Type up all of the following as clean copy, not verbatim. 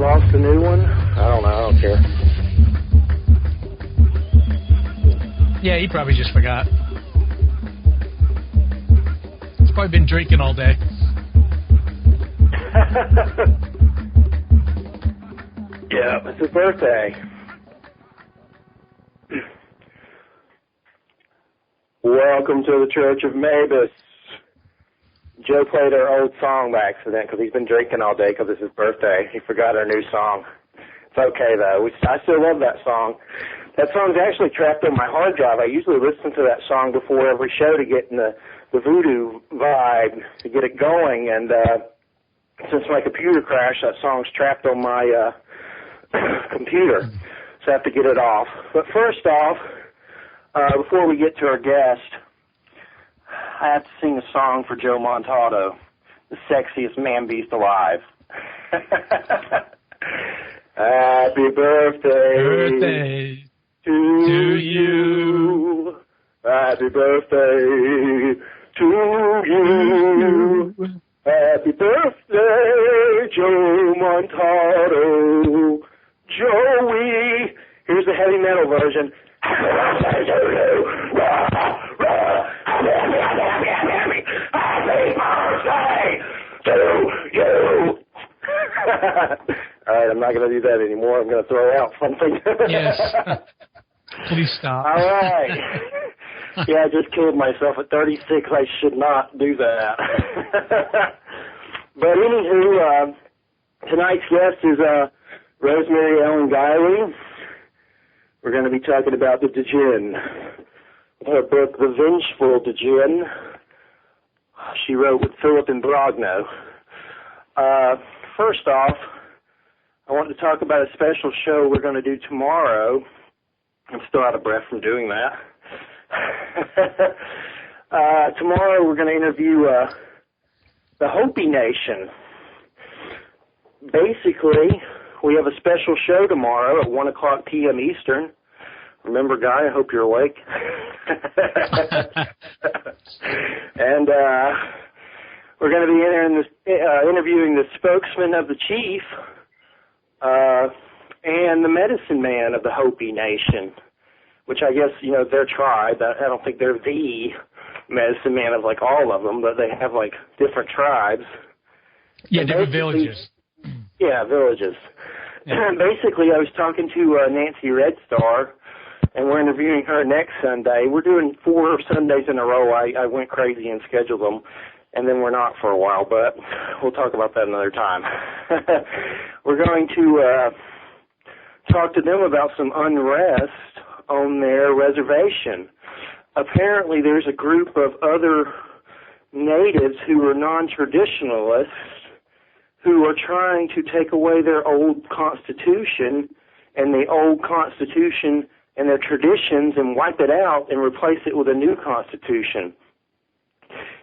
lost a new one? I don't know. I don't care. Yeah, he probably just forgot. He's probably been drinking all day. Yeah, it's his birthday. Welcome to the Church of Mabus. Joe played our old song by accident because he's been drinking all day because it's his birthday. He forgot our new song. It's okay, though. I still love that song. That song's actually trapped on my hard drive. I usually listen to that song before every show to get in the voodoo vibe, to get it going. And since my computer crashed, that song's trapped on my computer. So I have to get it off. But first off, before we get to our guest, I have to sing a song for Joe Montaldo, the sexiest man-beast alive. Happy birthday to you. Happy birthday to you. Happy birthday, Joe Montaldo. Joey. Here's the heavy metal version. Happy birthday to you. Happy birthday to you. All right, I'm not going to do that anymore. I'm going to throw out something. Yes. Please stop. All right. Yeah, I just killed myself at 36. I should not do that. But anywho, tonight's guest is Rosemary Ellen Guiley. We're going to be talking about the Djinn. Her book, The Vengeful Djinn, she wrote with Philip and Brogno. First off, I want to talk about a special show we're going to do tomorrow. I'm still out of breath from doing that. Tomorrow we're going to interview the Hopi Nation. Basically, we have a special show tomorrow at 1 o'clock p.m. Eastern. Remember, Guy, I hope you're awake. And we're going to be interviewing the spokesman of the chief and the medicine man of the Hopi Nation, which I guess, their tribe. I don't think they're the medicine man of, like, all of them, but they have, like, different tribes. Yeah, different villages. Yeah, villages. Yeah. Basically, I was talking to Nancy Redstar, and we're interviewing her next Sunday. We're doing 4 Sundays in a row. I went crazy and scheduled them, and then we're not for a while, but we'll talk about that another time. We're going to talk to them about some unrest on their reservation. Apparently, there's a group of other natives who are non-traditionalists who are trying to take away their old constitution and the old constitution and their traditions and wipe it out and replace it with a new constitution.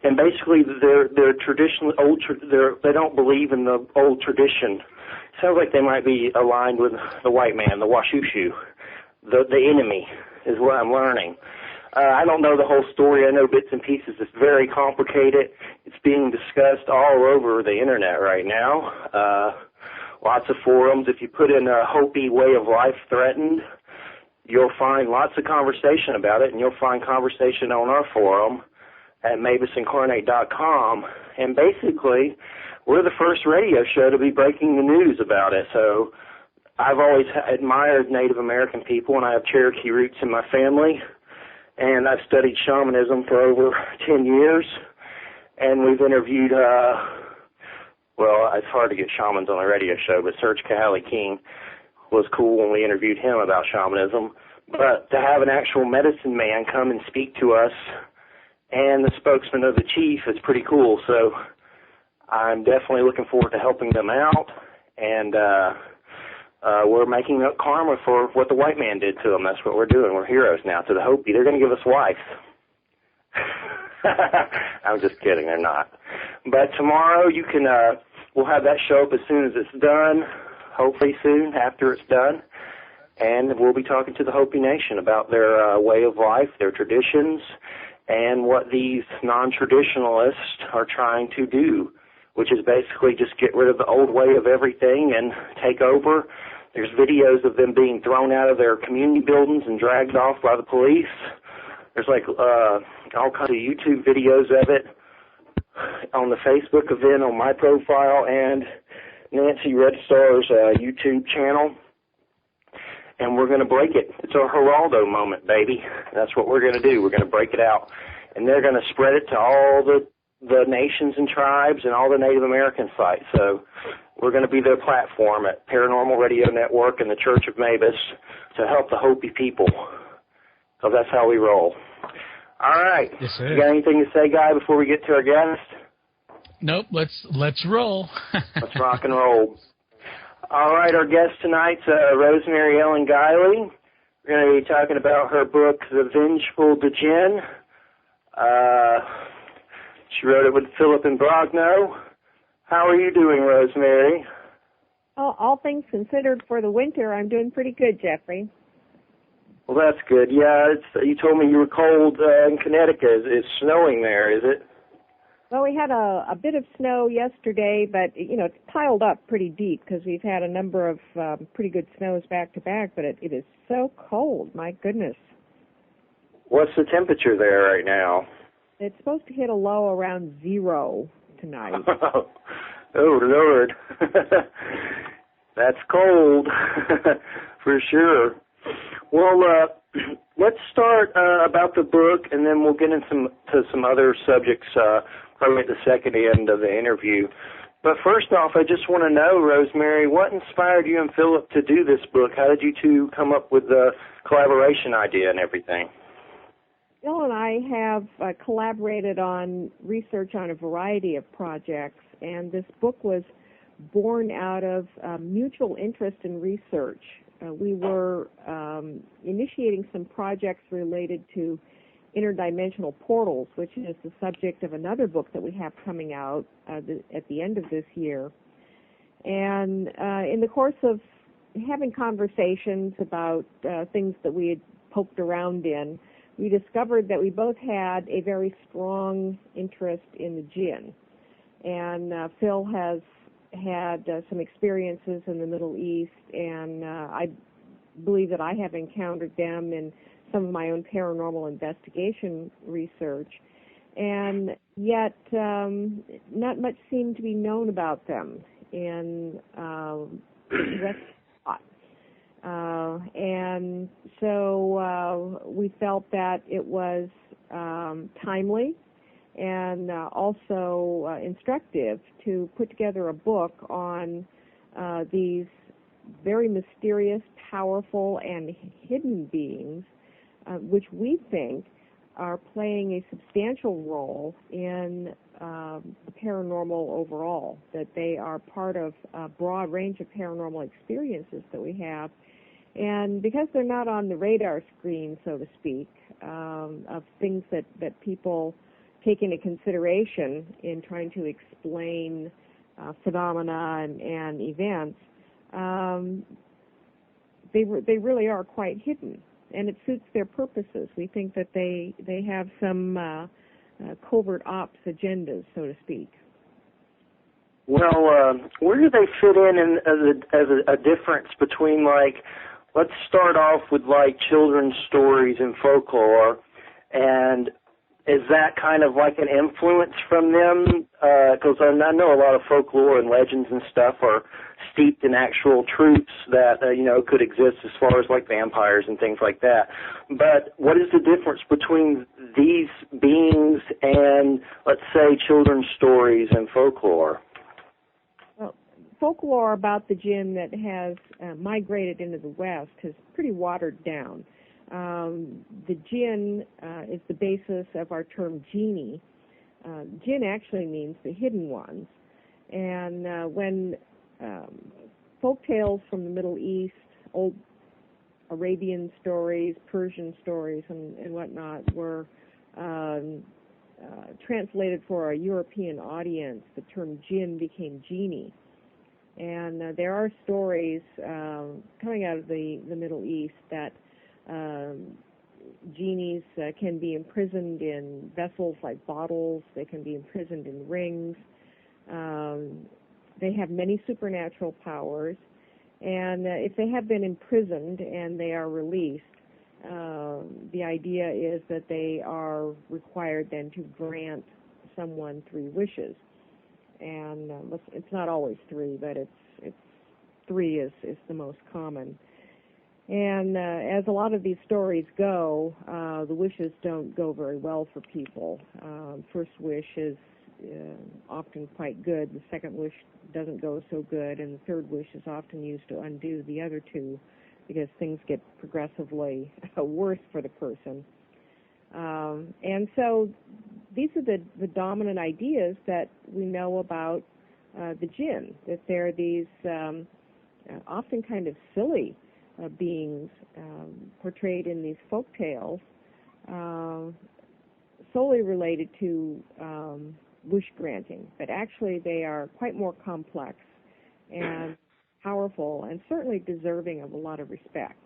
And basically, they're traditional they don't believe in the old tradition. Sounds like they might be aligned with the white man, the Washushu, the enemy, is what I'm learning. I don't know the whole story. I know bits and pieces. It's very complicated. It's being discussed all over the internet right now. Lots of forums. If you put in a Hopi way of life threatened, you'll find lots of conversation about it, and you'll find conversation on our forum at mabusincarnate.com. And basically, we're the first radio show to be breaking the news about it. So I've always admired Native American people, and I have Cherokee roots in my family. And I've studied shamanism for over 10 years. And we've interviewed, it's hard to get shamans on a radio show, but Serge Kahale King was cool when we interviewed him about shamanism. But to have an actual medicine man come and speak to us and the spokesman of the chief is pretty cool. So I'm definitely looking forward to helping them out. And we're making up karma for what the white man did to them. That's what we're doing. We're heroes now to the Hopi. They're going to give us wives. I'm just kidding. They're not. But tomorrow we'll have that show up as soon as it's done, hopefully soon after it's done. And we'll be talking to the Hopi Nation about their way of life, their traditions, and what these non-traditionalists are trying to do which is basically just get rid of the old way of everything and take over. There's videos of them being thrown out of their community buildings and dragged off by the police. There's like all kinds of YouTube videos of it on the Facebook event on my profile and Nancy Red Star's YouTube channel. And we're going to break it. It's our Geraldo moment, baby. That's what we're going to do. We're going to break it out. And they're going to spread it to all the nations and tribes and all the Native American sites. So we're going to be their platform at Paranormal Radio Network and the Church of Mabus to help the Hopi people. So that's how we roll. All right. Yes, sir. You got anything to say, Guy, before we get to our guest? Nope. Let's roll. Let's rock and roll. All right, our guest tonight's Rosemary Ellen Guiley. We're going to be talking about her book, The Vengeful Djinn. She wrote it with Philip and Brogno. How are you doing, Rosemary? Oh, all things considered for the winter, I'm doing pretty good, Jeffrey. Well, that's good. Yeah, you told me you were cold in Connecticut. It's snowing there, is it? Well, we had a bit of snow yesterday, but, it's piled up pretty deep because we've had a number of pretty good snows back-to-back, but it is so cold, my goodness. What's the temperature there right now? It's supposed to hit a low around 0 tonight. Oh, Lord. That's cold, for sure. Well, let's start about the book, and then we'll get into some other subjects probably at the second end of the interview. But first off, I just want to know, Rosemary, what inspired you and Philip to do this book? How did you two come up with the collaboration idea and everything? Bill and I have collaborated on research on a variety of projects, and this book was born out of mutual interest in research. We were initiating some projects related to interdimensional portals, which is the subject of another book that we have coming out at the end of this year. And in the course of having conversations about things that we had poked around in, we discovered that we both had a very strong interest in the jinn. And Phil has had some experiences in the Middle East, and I believe that I have encountered them in some of my own paranormal investigation research, and yet not much seemed to be known about them in West. And so we felt that it was timely and also instructive to put together a book on these very mysterious, powerful, and hidden beings, which we think are playing a substantial role in the paranormal overall, that they are part of a broad range of paranormal experiences that we have. And because they're not on the radar screen, so to speak, of things that people take into consideration in trying to explain phenomena and events, they really are quite hidden, and it suits their purposes. We think that they have some covert ops agendas, so to speak. Well, where do they fit in as a difference between, like, let's start off with, like, children's stories and folklore, and is that kind of like an influence from them? Because I know a lot of folklore and legends and stuff are steeped in actual truths that, could exist as far as like vampires and things like that. But what is the difference between these beings and, let's say, children's stories and folklore? Well, folklore about the jinn that has migrated into the West is pretty watered down. The jinn is the basis of our term genie. Jinn actually means the hidden ones. And when folk tales from the Middle East, old Arabian stories, Persian stories, and whatnot were translated for a European audience, the term jinn became genie. And there are stories coming out of the Middle East that genies can be imprisoned in vessels like bottles. They can be imprisoned in rings. They have many supernatural powers, and if they have been imprisoned and they are released, the idea is that they are required then to grant someone 3 wishes. And it's not always 3, but it's 3 is the most common. And as a lot of these stories go, the wishes don't go very well for people. First wish is often quite good. The second wish doesn't go so good, and the third wish is often used to undo the other 2 because things get progressively worse for the person. And so these are the dominant ideas that we know about the jinn, that they're these often kind of silly beings portrayed in these folk tales, solely related to wish granting, but actually they are quite more complex and powerful and certainly deserving of a lot of respect.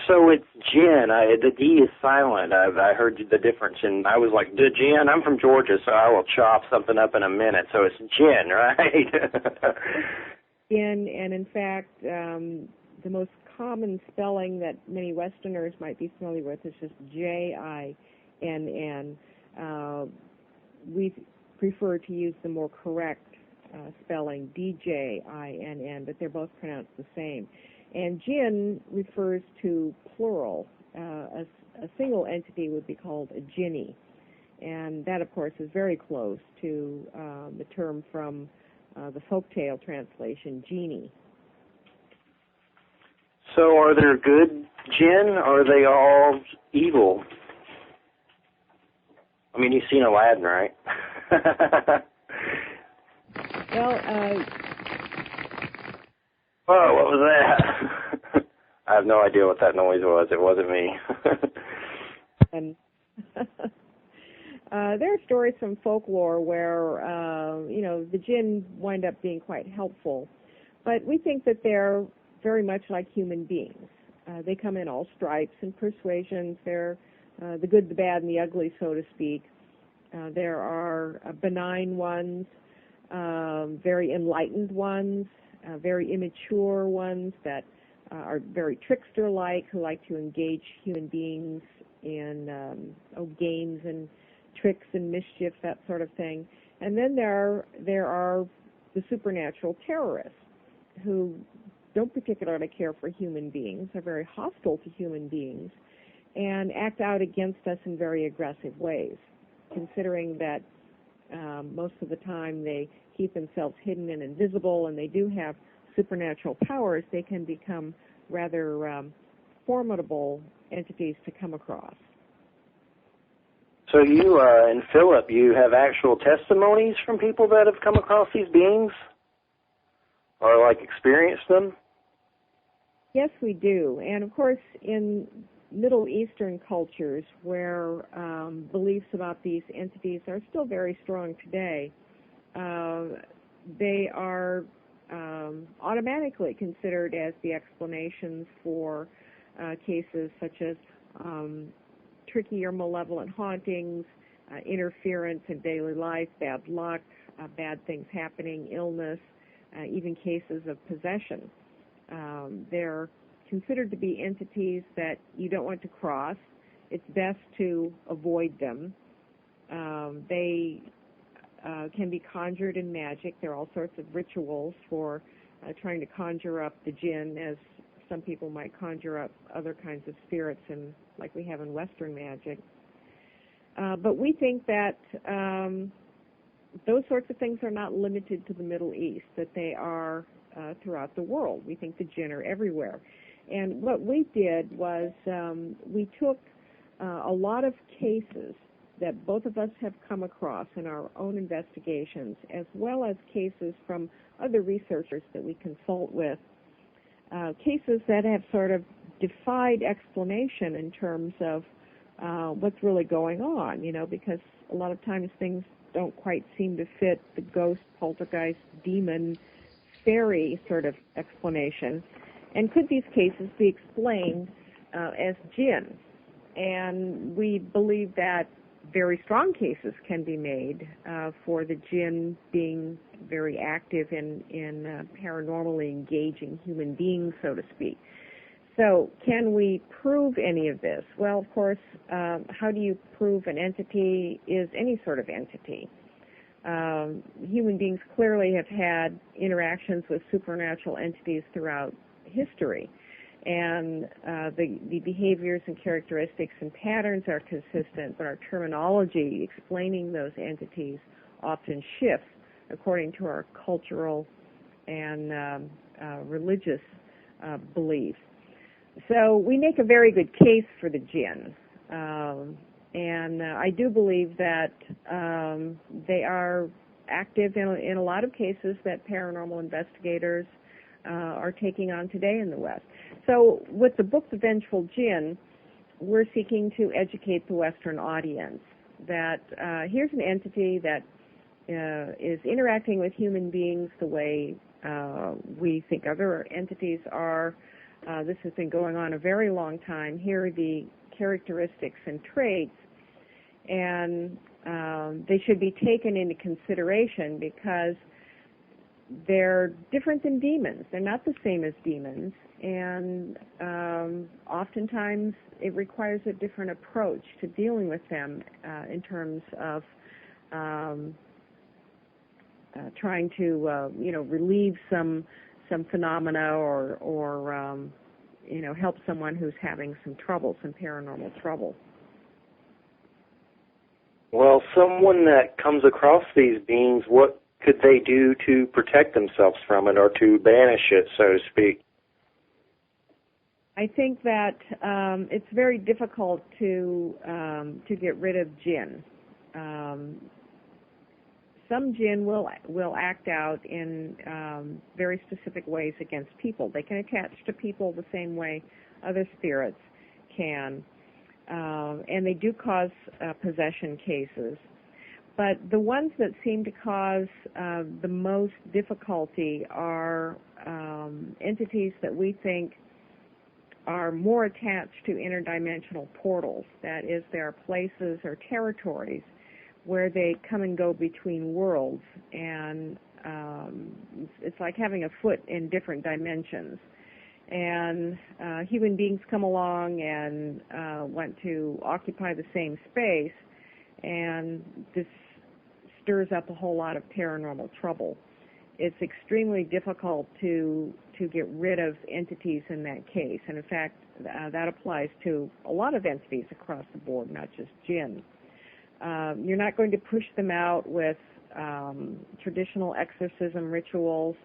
So it's jinn. The D is silent. I heard the difference, and I was like, the jinn. I'm from Georgia, so I will chop something up in a minute. So it's jinn, right? And in fact, the most common spelling that many Westerners might be familiar with is just Jinn. We prefer to use the more correct spelling, Djinn, but they're both pronounced the same. And jinn refers to plural. A single entity would be called a jinni. And that, of course, is very close to the term from the folktale translation, genie. So are there good jinn, or are they all evil? I mean, you've seen Aladdin, right? Well, oh, what was that? I have no idea what that noise was. It wasn't me. and there are stories from folklore where, the jinn wind up being quite helpful. But we think that they're very much like human beings. They come in all stripes and persuasions. They're the good, the bad, and the ugly, so to speak. There are benign ones, very enlightened ones, very immature ones that are very trickster-like, who like to engage human beings in games and tricks and mischief, that sort of thing. And then there are the supernatural terrorists who don't particularly care for human beings, are very hostile to human beings, and act out against us in very aggressive ways, considering that most of the time they keep themselves hidden and invisible, and they do have supernatural powers. They can become rather formidable entities to come across. So you and Philip, you have actual testimonies from people that have come across these beings, or experienced them? Yes, we do. And of course, in Middle Eastern cultures where beliefs about these entities are still very strong today, they are automatically considered as the explanations for cases such as tricky or malevolent hauntings, interference in daily life, bad luck, bad things happening, illness, even cases of possession. They're considered to be entities that you don't want to cross. It's best to avoid them. They can be conjured in magic. There are all sorts of rituals for trying to conjure up the jinn, as some people might conjure up other kinds of spirits, like we have in Western magic. But we think that those sorts of things are not limited to the Middle East, that they are throughout the world. We think the jinn are everywhere. And what we did was we took a lot of cases that both of us have come across in our own investigations, as well as cases from other researchers that we consult with, cases that have sort of defied explanation in terms of what's really going on, because a lot of times things don't quite seem to fit the ghost, poltergeist, demon, fairy sort of explanation. And could these cases be explained as jinn? And we believe that very strong cases can be made for the jinn being very active in paranormally engaging human beings, so to speak. So can we prove any of this? Well, of course, how do you prove an entity is any sort of entity? Human beings clearly have had interactions with supernatural entities throughout history, and the behaviors and characteristics and patterns are consistent, but our terminology explaining those entities often shifts according to our cultural and religious beliefs. So we make a very good case for the jinn, and I do believe that they are active in a lot of cases that paranormal investigators are taking on today in the West. So with the book The Vengeful Jinn, we're seeking to educate the Western audience that here's an entity that is interacting with human beings the way we think other entities are. This has been going on a very long time. Here are the characteristics and traits, and they should be taken into consideration because they're different than demons. They're not the same as demons, and oftentimes it requires a different approach to dealing with them in terms of trying to relieve some phenomena or help someone who's having some paranormal trouble. Well, someone that comes across these beings, what could they do to protect themselves from it or to banish it, so to speak? I think that it's very difficult to get rid of jinn. Some jinn will act out in very specific ways against people. They can attach to people the same way other spirits can, and they do cause possession cases. But the ones that seem to cause the most difficulty are entities that we think are more attached to interdimensional portals. That is, there are places or territories where they come and go between worlds, and it's like having a foot in different dimensions. And human beings come along and want to occupy the same space, and this stirs up a whole lot of paranormal trouble. It's extremely difficult to get rid of entities in that case, and in fact that applies to a lot of entities across the board, not just jinn. You're not going to push them out with traditional exorcism rituals.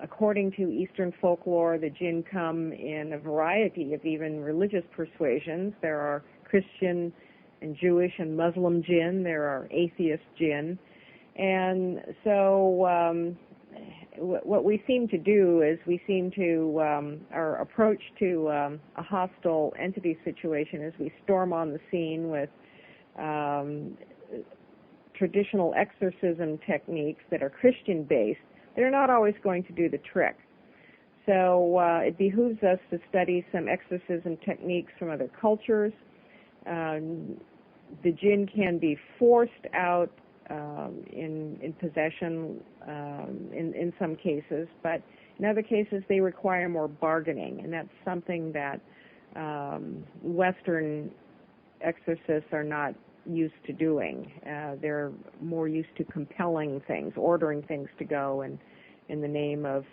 According to Eastern folklore, the jinn come in a variety of even religious persuasions. There are Christian and Jewish and Muslim jinn. There are atheist jinn. And so what we seem to do is our approach to a hostile entity situation is we storm on the scene with traditional exorcism techniques that are Christian-based. They're not always going to do the trick. So it behooves us to study some exorcism techniques from other cultures. The jinn can be forced out in possession in some cases, but in other cases they require more bargaining, and that's something that Western exorcists are not used to doing. They're more used to compelling things, ordering things to go in the name of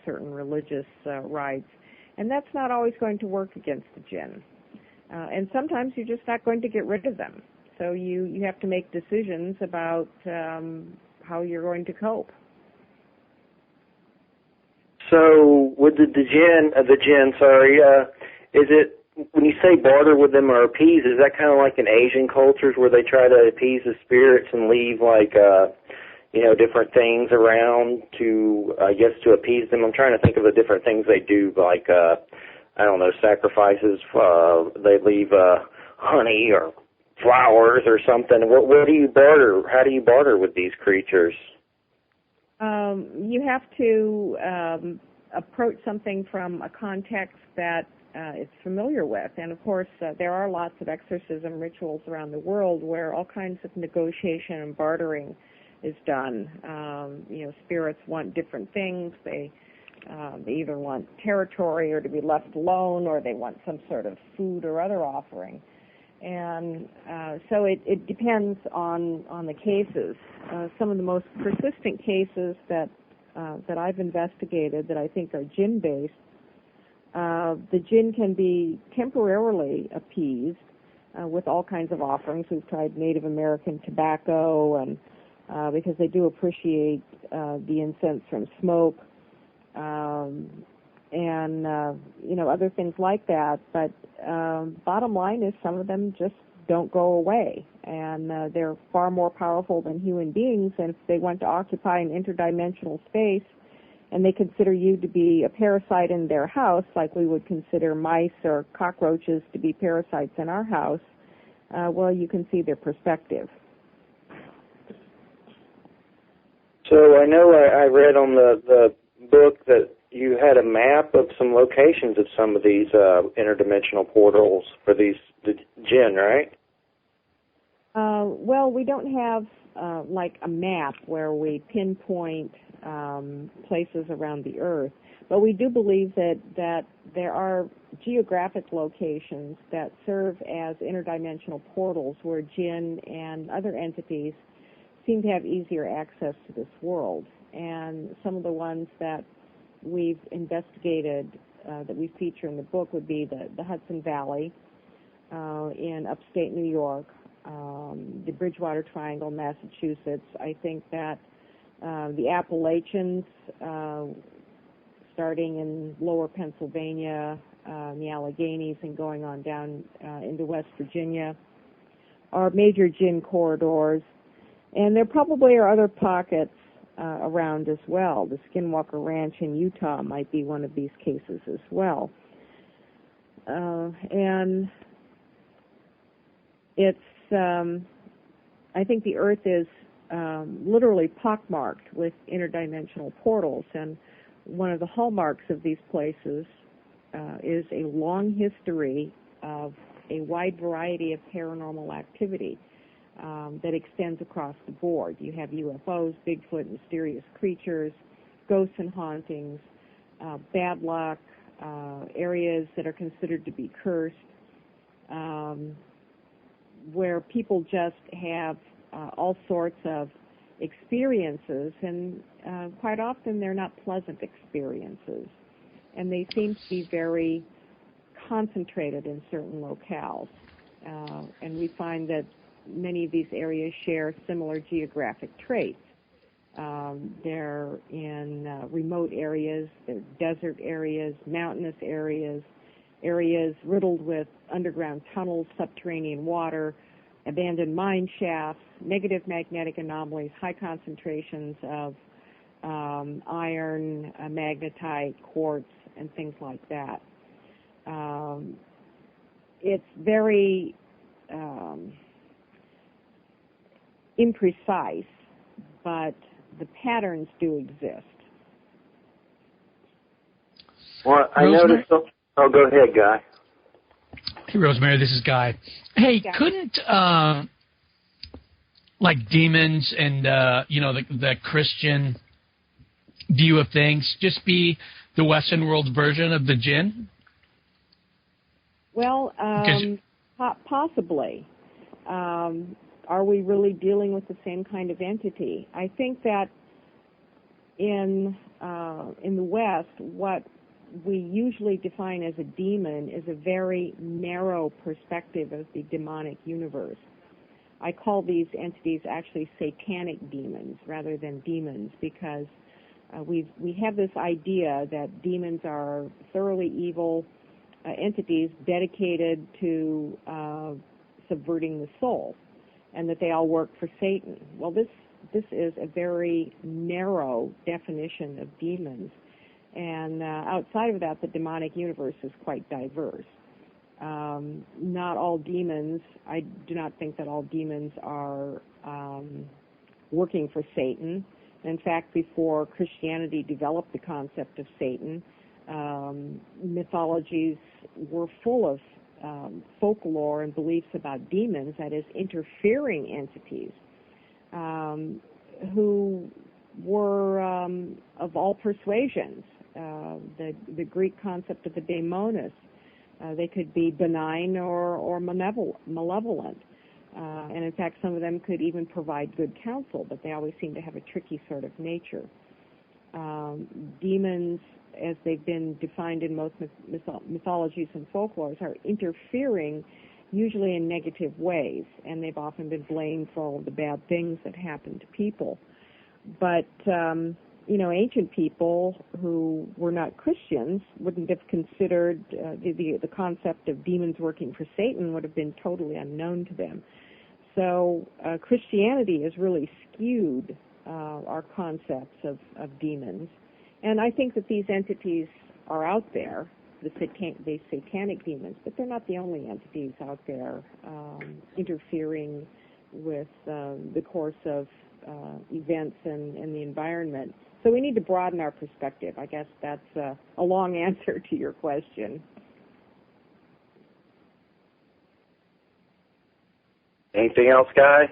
certain religious rites, and that's not always going to work against the jinn. And sometimes you're just not going to get rid of them. So you have to make decisions about how you're going to cope. So with the jinn, is it, when you say barter with them or appease, is that kind of like in Asian cultures where they try to appease the spirits and leave different things around to appease them? I'm trying to think of the different things they do, like sacrifices. They leave honey or flowers or something. What do you barter? How do you barter with these creatures? You have to approach something from a context that it's familiar with. And of course, there are lots of exorcism rituals around the world where all kinds of negotiation and bartering is done. Spirits want different things. They either want territory or to be left alone, or they want some sort of food or other offering. And so it depends on the cases. Some of the most persistent cases that I've investigated that I think are jinn-based, the jinn can be temporarily appeased with all kinds of offerings. We've tried Native American tobacco, and because they do appreciate the incense from smoke, and other things like that. But bottom line is some of them just don't go away, and they're far more powerful than human beings. And if they want to occupy an interdimensional space, and they consider you to be a parasite in their house, like we would consider mice or cockroaches to be parasites in our house, well, you can see their perspective. So I know I read on the book that you had a map of some locations of some of these interdimensional portals for the jinn, right? Well, we don't have like a map where we pinpoint places around the Earth, but we do believe that there are geographic locations that serve as interdimensional portals where jinn and other entities seem to have easier access to this world. And some of the ones that we've investigated that we feature in the book would be the Hudson Valley in upstate New York, the Bridgewater Triangle, Massachusetts. I think that the Appalachians, starting in lower Pennsylvania, the Alleghenies, and going on down into West Virginia, are major jinn corridors. And there probably are other pockets around as well. The Skinwalker Ranch in Utah might be one of these cases as well. And it's, I think the Earth is literally pockmarked with interdimensional portals, and one of the hallmarks of these places is a long history of a wide variety of paranormal activity that extends across the board. You have UFOs, Bigfoot, mysterious creatures, ghosts and hauntings, bad luck, areas that are considered to be cursed, where people just have all sorts of experiences, and quite often they're not pleasant experiences, and they seem to be very concentrated in certain locales. And we find that many of these areas share similar geographic traits. They're in remote areas, they're desert areas, mountainous areas, areas riddled with underground tunnels, subterranean water, abandoned mine shafts, negative magnetic anomalies, high concentrations of iron, magnetite, quartz, and things like that. It's very imprecise, but the patterns do exist. Well, I noticed... Oh, go ahead, Guy. Hey, Rosemary, this is Guy. Hey, Guy. Couldn't, like demons and, the Christian view of things just be the Western world version of the jinn? Well, possibly. Are we really dealing with the same kind of entity? I think that in the West, what we usually define as a demon is a very narrow perspective of the demonic universe. I call these entities actually satanic demons rather than demons, because we have this idea that demons are thoroughly evil entities dedicated to subverting the soul, and that they all work for Satan. Well, this is a very narrow definition of demons, and outside of that, the demonic universe is quite diverse. Not all demons, I do not think that all demons are working for Satan. In fact, before Christianity developed the concept of Satan, mythologies were full of folklore and beliefs about demons, that is, interfering entities, who were of all persuasions. The Greek concept of the daemonis, they could be benign or malevolent. And in fact, some of them could even provide good counsel, but they always seem to have a tricky sort of nature. Demons, as they've been defined in most mythologies and folklores, are interfering usually in negative ways, and they've often been blamed for all the bad things that happen to people. But, ancient people who were not Christians wouldn't have considered the concept of demons working for Satan would have been totally unknown to them. So Christianity has really skewed our concepts of demons. And I think that these entities are out there, the satanic demons, but they're not the only entities out there interfering with the course of events and the environment. So we need to broaden our perspective. I guess that's a long answer to your question. Anything else, Guy?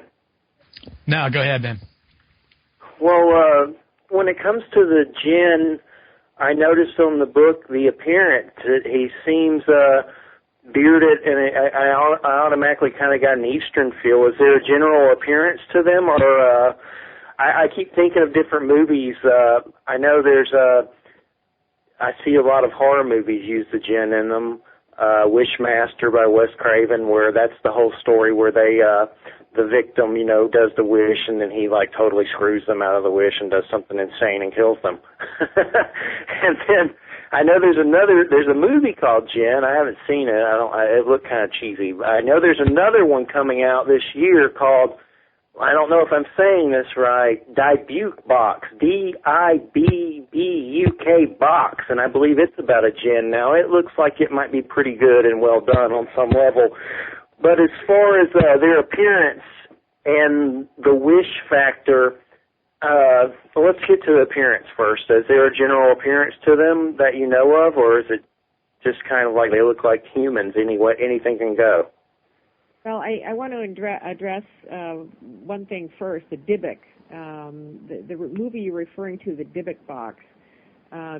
No, go ahead, Ben. Well, when it comes to the jinn, I noticed on the book the appearance that he seems bearded, and I automatically kind of got an Eastern feel. Is there a general appearance to them, or I keep thinking of different movies. I know I see a lot of horror movies use the jinn in them. Wishmaster by Wes Craven, where that's the whole story where the victim, does the wish, and then he totally screws them out of the wish and does something insane and kills them. And then I know there's a movie called Jinn. I haven't seen it. It looked kind of cheesy. I know there's another one coming out this year called, I don't know if I'm saying this right, Dibuk Box, D-I-B-B-U-K Box, and I believe it's about a jinn. Now, it looks like it might be pretty good and well done on some level, but as far as their appearance and the wish factor, let's get to the appearance first. Is there a general appearance to them that you know of, or is it just kind of like they look like humans, anyway, anything can go? Well, I want to address one thing first, the Dybbuk. The movie you're referring to, the Dybbuk Box,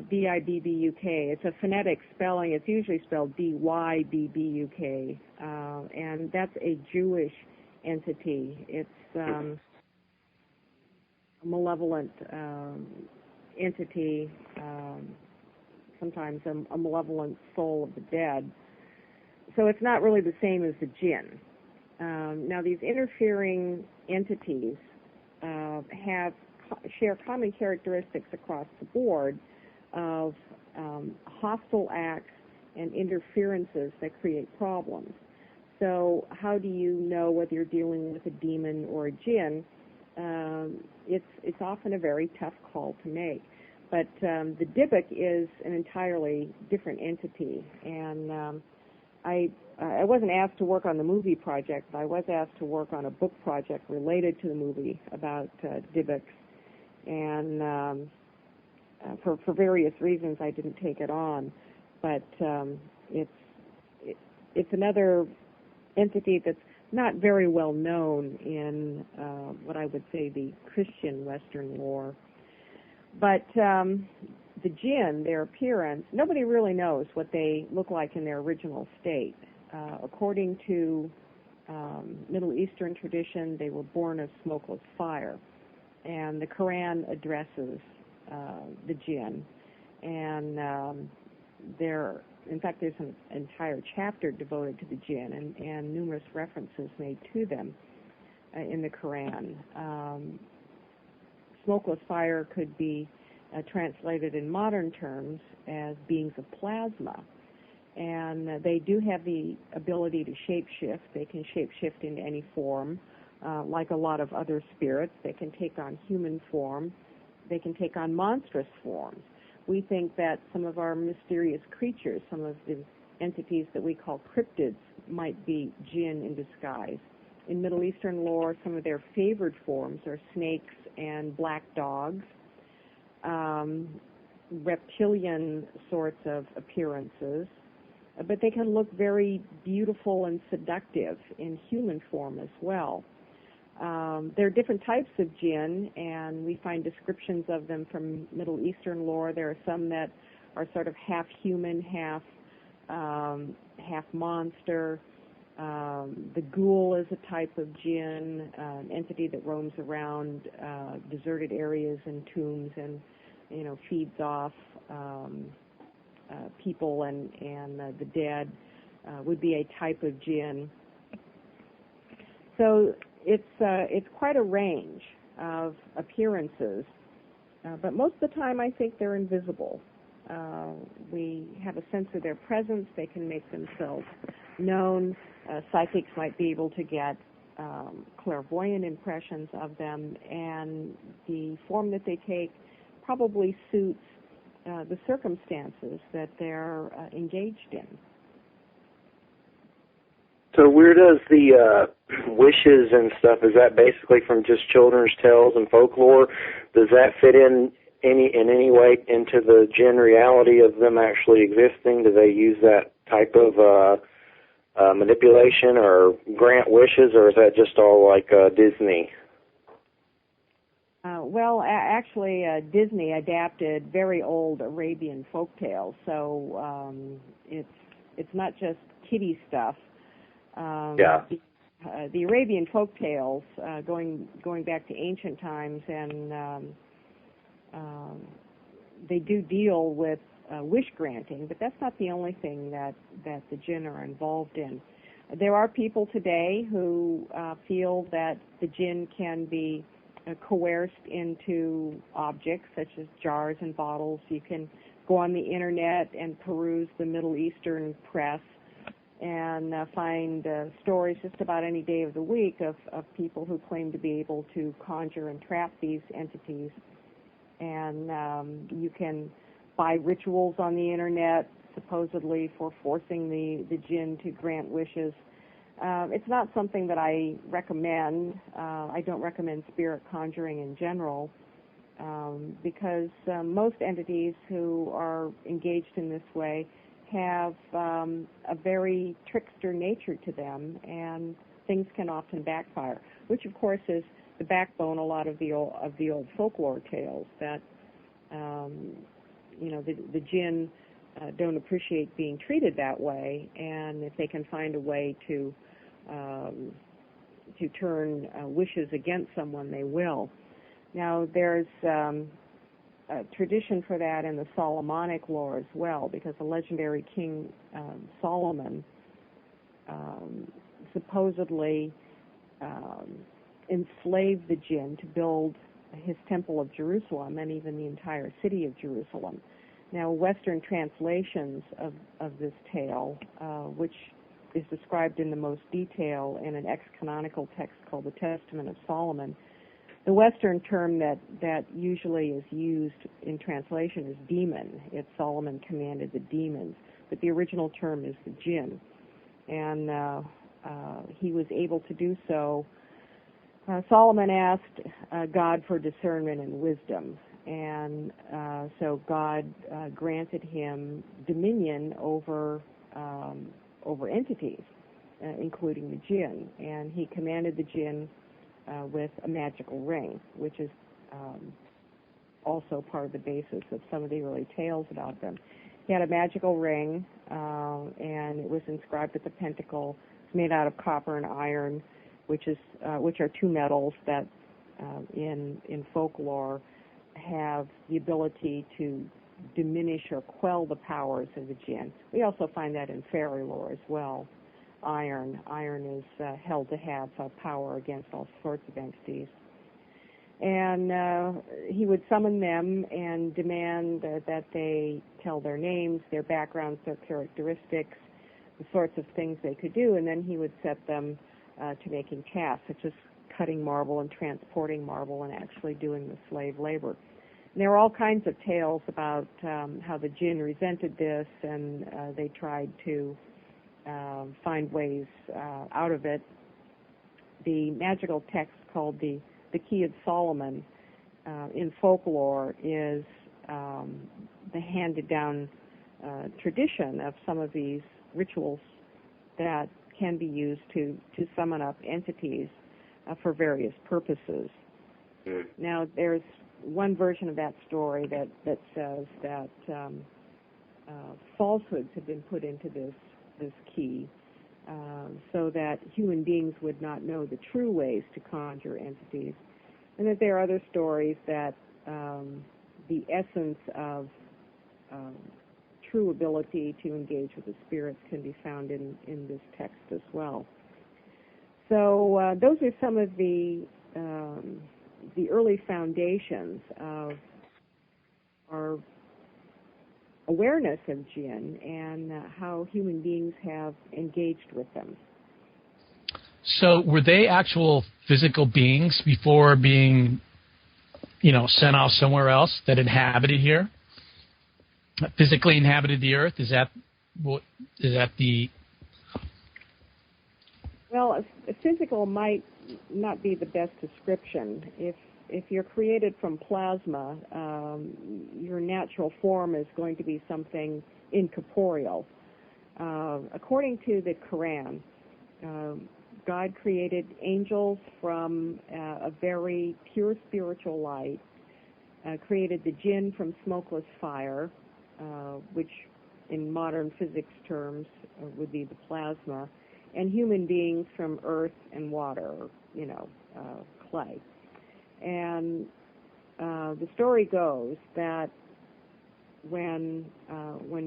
B-I-B-B-U-K. It's a phonetic spelling. It's usually spelled D-Y-B-B-U-K, and that's a Jewish entity. It's a malevolent entity, sometimes a malevolent soul of the dead. So it's not really the same as the jinn. Now, these interfering entities share common characteristics across the board of hostile acts and interferences that create problems. So how do you know whether you're dealing with a demon or a jinn? It's often a very tough call to make. But the Dybbuk is an entirely different entity, and I wasn't asked to work on the movie project, but I was asked to work on a book project related to the movie about Dybbuks, and for various reasons I didn't take it on. But it's another entity that's not very well known in what I would say the Christian Western lore. But the jinn, their appearance, nobody really knows what they look like in their original state. According to Middle Eastern tradition, they were born of smokeless fire. And the Quran addresses the jinn. And in fact, there's an entire chapter devoted to the jinn and numerous references made to them in the Quran. Smokeless fire could be translated in modern terms as beings of plasma. And they do have the ability to shapeshift. They can shapeshift into any form, like a lot of other spirits. They can take on human form. They can take on monstrous forms. We think that some of our mysterious creatures, some of the entities that we call cryptids, might be jinn in disguise. In Middle Eastern lore, some of their favored forms are snakes and black dogs. reptilian sorts of appearances, but they can look very beautiful and seductive in human form as well. There are different types of jinn, and we find descriptions of them from Middle Eastern lore. There are some that are sort of half human, half monster. The ghoul is a type of jinn, an entity that roams around deserted areas and tombs and, feeds off people and the dead. Would be a type of jinn. So it's quite a range of appearances, but most of the time I think they're invisible. We have a sense of their presence. They can make themselves known. Psychics might be able to get clairvoyant impressions of them, and the form that they take probably suits the circumstances that they're engaged in. So where does the wishes and stuff, is that basically from just children's tales and folklore? Does that fit in any way into the jinn reality of them actually existing? Do they use that type of manipulation or grant wishes, or is that just all like Disney? Actually, Disney adapted very old Arabian folktales, so it's not just kiddie stuff. The Arabian folktales, going back to ancient times, and they do deal with wish granting, but that's not the only thing that the jinn are involved in. There are people today who feel that the jinn can be coerced into objects such as jars and bottles. You can go on the internet and peruse the Middle Eastern press and find stories just about any day of the week of people who claim to be able to conjure and trap these entities. And you can buy rituals on the internet, supposedly for forcing the jinn to grant wishes. It's not something that I recommend. I don't recommend spirit conjuring in general because most entities who are engaged in this way have a very trickster nature to them, and things can often backfire, which of course is the backbone a lot of the old folklore tales, that the jinn don't appreciate being treated that way, and if they can find a way to turn wishes against someone, they will. Now, there's a tradition for that in the Solomonic lore as well, because the legendary King Solomon supposedly enslaved the jinn to build his Temple of Jerusalem and even the entire city of Jerusalem. Now, Western translations of this tale, which is described in the most detail in an ex-canonical text called the Testament of Solomon, the Western term that usually is used in translation is demon. It's Solomon commanded the demons, but the original term is the jinn. And he was able to do so. Solomon asked God for discernment and wisdom, and so God granted him dominion over entities, including the jinn, and he commanded the jinn with a magical ring, which is also part of the basis of some of the early tales about them. He had a magical ring, and it was inscribed with the pentacle. It's made out of copper and iron, which are two metals that in folklore have the ability to diminish or quell the powers of the jinn. We also find that in fairy lore as well. Iron is held to have power against all sorts of entities. And he would summon them and demand that they tell their names, their backgrounds, their characteristics, the sorts of things they could do, and then he would set them to making tasks, such as cutting marble and transporting marble and actually doing the slave labor. And there were all kinds of tales about how the jinn resented this, and they tried to find ways out of it. The magical text called the Key of Solomon in folklore is the handed-down tradition of some of these rituals that can be used to summon up entities for various purposes. Now, there's one version of that story that says that falsehoods have been put into this key so that human beings would not know the true ways to conjure entities, and that there are other stories that the essence of true ability to engage with the spirits can be found in this text as well. So those are some of the early foundations of our awareness of jinn and how human beings have engaged with them. So were they actual physical beings before being, sent off somewhere else that inhabited here? Physically inhabited the earth? Is that the... Well, a physical might not be the best description. If you're created from plasma, your natural form is going to be something incorporeal. According to the Quran, God created angels from a very pure spiritual light, created the jinn from smokeless fire, which in modern physics terms would be the plasma, and human beings from earth and water, clay. And the story goes that when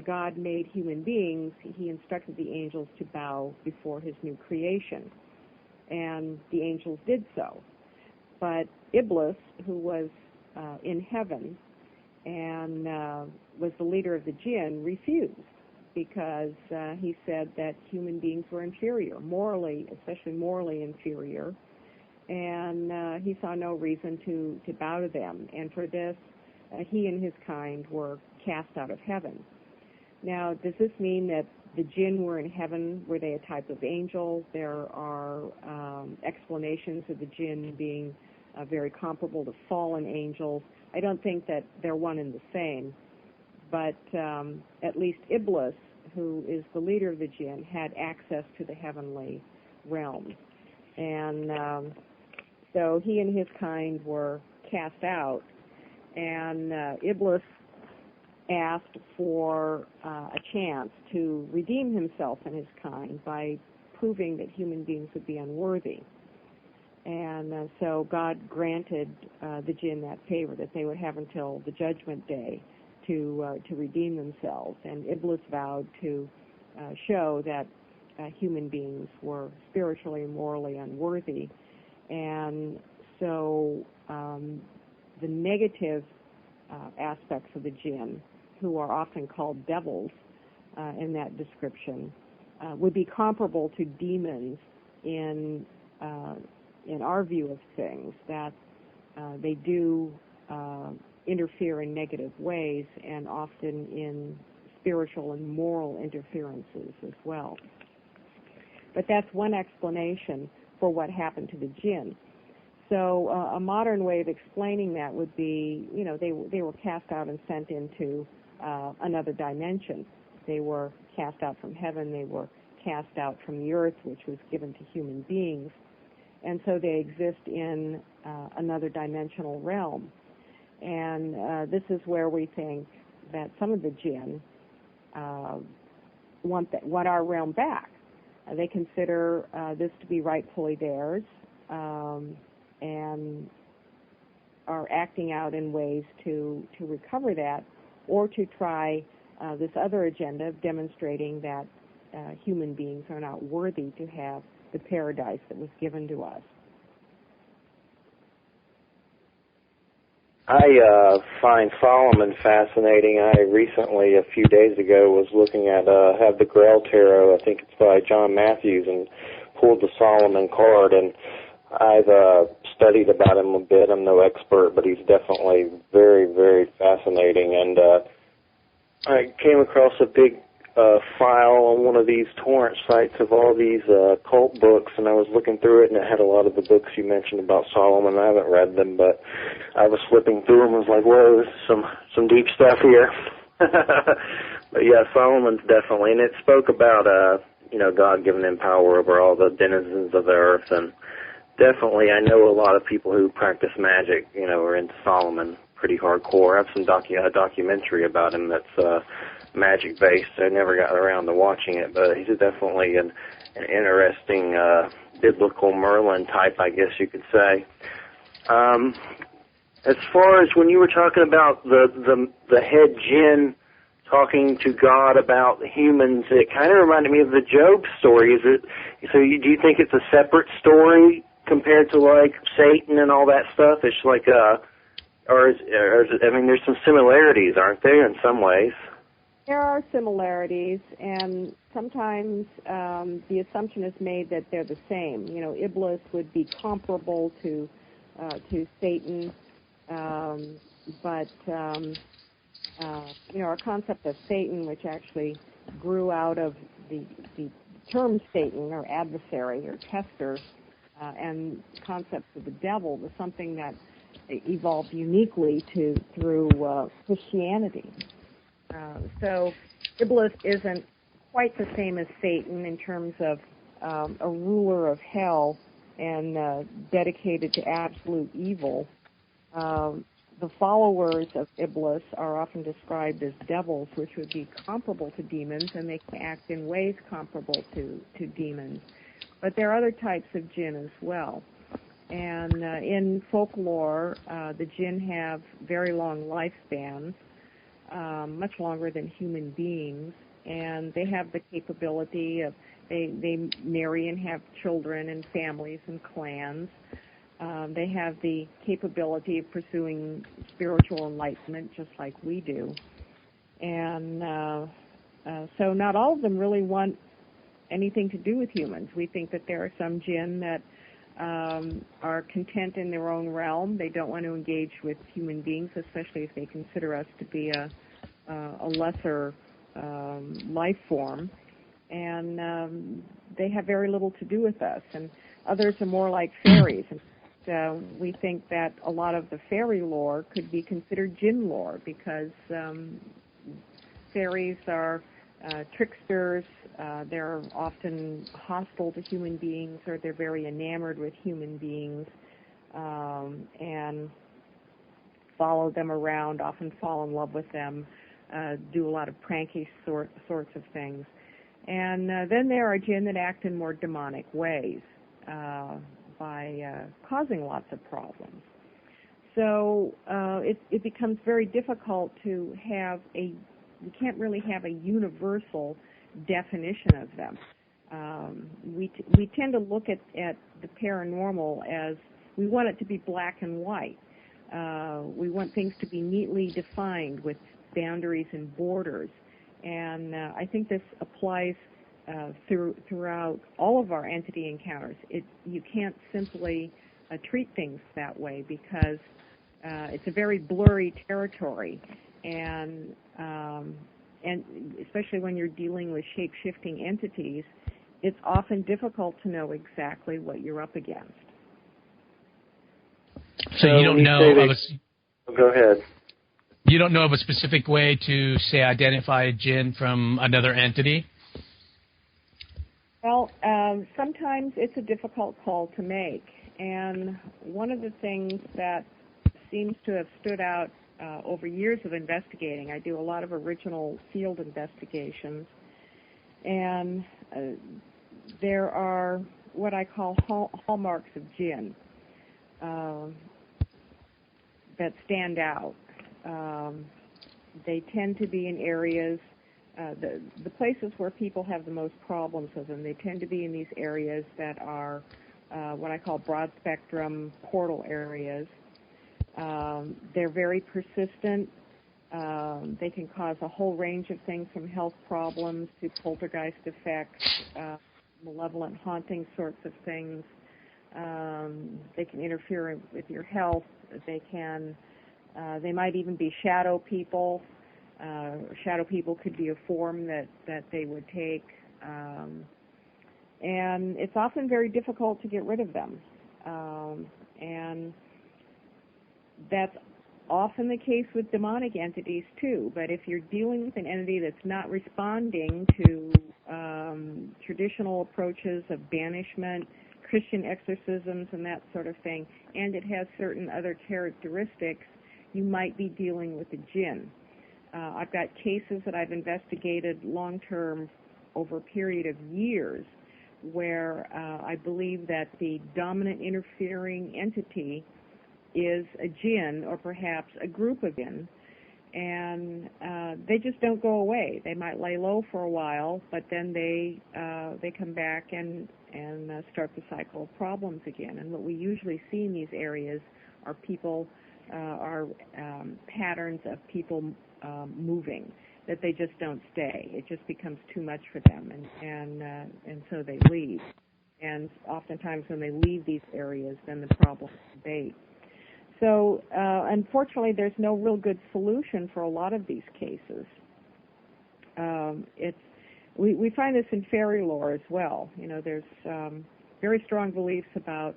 God made human beings, he instructed the angels to bow before his new creation. And the angels did so. But Iblis, who was in heaven and was the leader of the jinn, refused because he said that human beings were inferior, morally, especially morally inferior. And he saw no reason to bow to them. And for this, he and his kind were cast out of heaven. Now, does this mean that the jinn were in heaven? Were they a type of angel? There are explanations of the jinn being very comparable to fallen angels. I don't think that they're one and the same. But at least Iblis, who is the leader of the jinn, had access to the heavenly realm. And so he and his kind were cast out. And Iblis asked for a chance to redeem himself and his kind by proving that human beings would be unworthy. And so God granted the jinn that favor, that they would have until the judgment day to redeem themselves. And Iblis vowed to show that human beings were spiritually and morally unworthy. And so the negative aspects of the jinn, who are often called devils in that description, would be comparable to demons in our view of things, that they do interfere in negative ways and often in spiritual and moral interferences as well. But that's one explanation for what happened to the jinn. So a modern way of explaining that would be, they were cast out and sent into another dimension. They were cast out from heaven. They were cast out from the earth, which was given to human beings. And so they exist in another dimensional realm. And this is where we think that some of the jinn want our realm back. They consider this to be rightfully theirs, and are acting out in ways to recover that, or to try this other agenda of demonstrating that human beings are not worthy to have the paradise that was given to us. I find Solomon fascinating. I recently, a few days ago, was looking at Have the Grail Tarot. I think it's by John Matthews, and pulled the Solomon card. And I've studied about him a bit. I'm no expert, but he's definitely very, very fascinating. And I came across a big file on one of these torrent sites of all these cult books, and I was looking through it, and it had a lot of the books you mentioned about Solomon. I haven't read them, but I was flipping through them and was like, whoa, this is some deep stuff here. But yeah, Solomon's definitely, and it spoke about, God giving him power over all the denizens of the earth, and definitely I know a lot of people who practice magic, are into Solomon pretty hardcore. I have some a documentary about him that's magic-based. I never got around to watching it, but he's definitely an interesting biblical Merlin type, I guess you could say. As far as when you were talking about the head jinn talking to God about humans, it kind of reminded me of the Job story. Do you think it's a separate story compared to like Satan and all that stuff? It's like there's some similarities, aren't there, in some ways? There are similarities, and sometimes the assumption is made that they're the same. Iblis would be comparable to Satan, but our concept of Satan, which actually grew out of the term Satan, or adversary, or tester, and concepts of the devil, was something that evolved uniquely through Christianity. So Iblis isn't quite the same as Satan in terms of a ruler of hell and dedicated to absolute evil. The followers of Iblis are often described as devils, which would be comparable to demons, and they can act in ways comparable to demons. But there are other types of jinn as well. And in folklore, the jinn have very long lifespans, much longer than human beings, and they have the capability of, they marry and have children and families and clans. They have the capability of pursuing spiritual enlightenment just like we do. And so not all of them really want anything to do with humans. We think that there are some jinn that are content in their own realm. They don't want to engage with human beings, especially if they consider us to be a lesser life form. And they have very little to do with us. And others are more like fairies. And we think that a lot of the fairy lore could be considered jinn lore, because fairies are tricksters. They're often hostile to human beings, or they're very enamored with human beings, and follow them around, often fall in love with them, do a lot of pranky sorts of things. And then there are jinn that act in more demonic ways by causing lots of problems. So it becomes very difficult to have we can't really have a universal definition of them. We tend to look at the paranormal as, we want it to be black and white. We want things to be neatly defined with boundaries and borders. And I think this applies throughout all of our entity encounters. You can't simply treat things that way, because it's a very blurry territory. And especially when you're dealing with shape-shifting entities, it's often difficult to know exactly what you're up against. So you don't know Go ahead. You don't know of a specific way to, say, identify a jinn from another entity? Well, sometimes it's a difficult call to make. And one of the things that seems to have stood out over years of investigating, I do a lot of original field investigations, and there are what I call hallmarks of jinn that stand out. They tend to be in areas, the places where people have the most problems with them, they tend to be in these areas that are what I call broad-spectrum portal areas. They're very persistent. They can cause a whole range of things, from health problems to poltergeist effects, malevolent haunting sorts of things. They can interfere with your health. They might even be shadow people. Shadow people could be a form that they would take. And it's often very difficult to get rid of them. And that's often the case with demonic entities too, but if you're dealing with an entity that's not responding to traditional approaches of banishment, Christian exorcisms, and that sort of thing, and it has certain other characteristics, you might be dealing with a jinn. I've got cases that I've investigated long-term over a period of years where I believe that the dominant interfering entity is a jinn or perhaps a group of jinn, and they just don't go away. They might lay low for a while, but then they come back and start the cycle of problems again. And what we usually see in these areas are people, patterns of people moving, that they just don't stay. It just becomes too much for them, and so they leave. And oftentimes when they leave these areas, then the problems abate. So unfortunately, there's no real good solution for a lot of these cases. We find this in fairy lore as well. You know, there's very strong beliefs about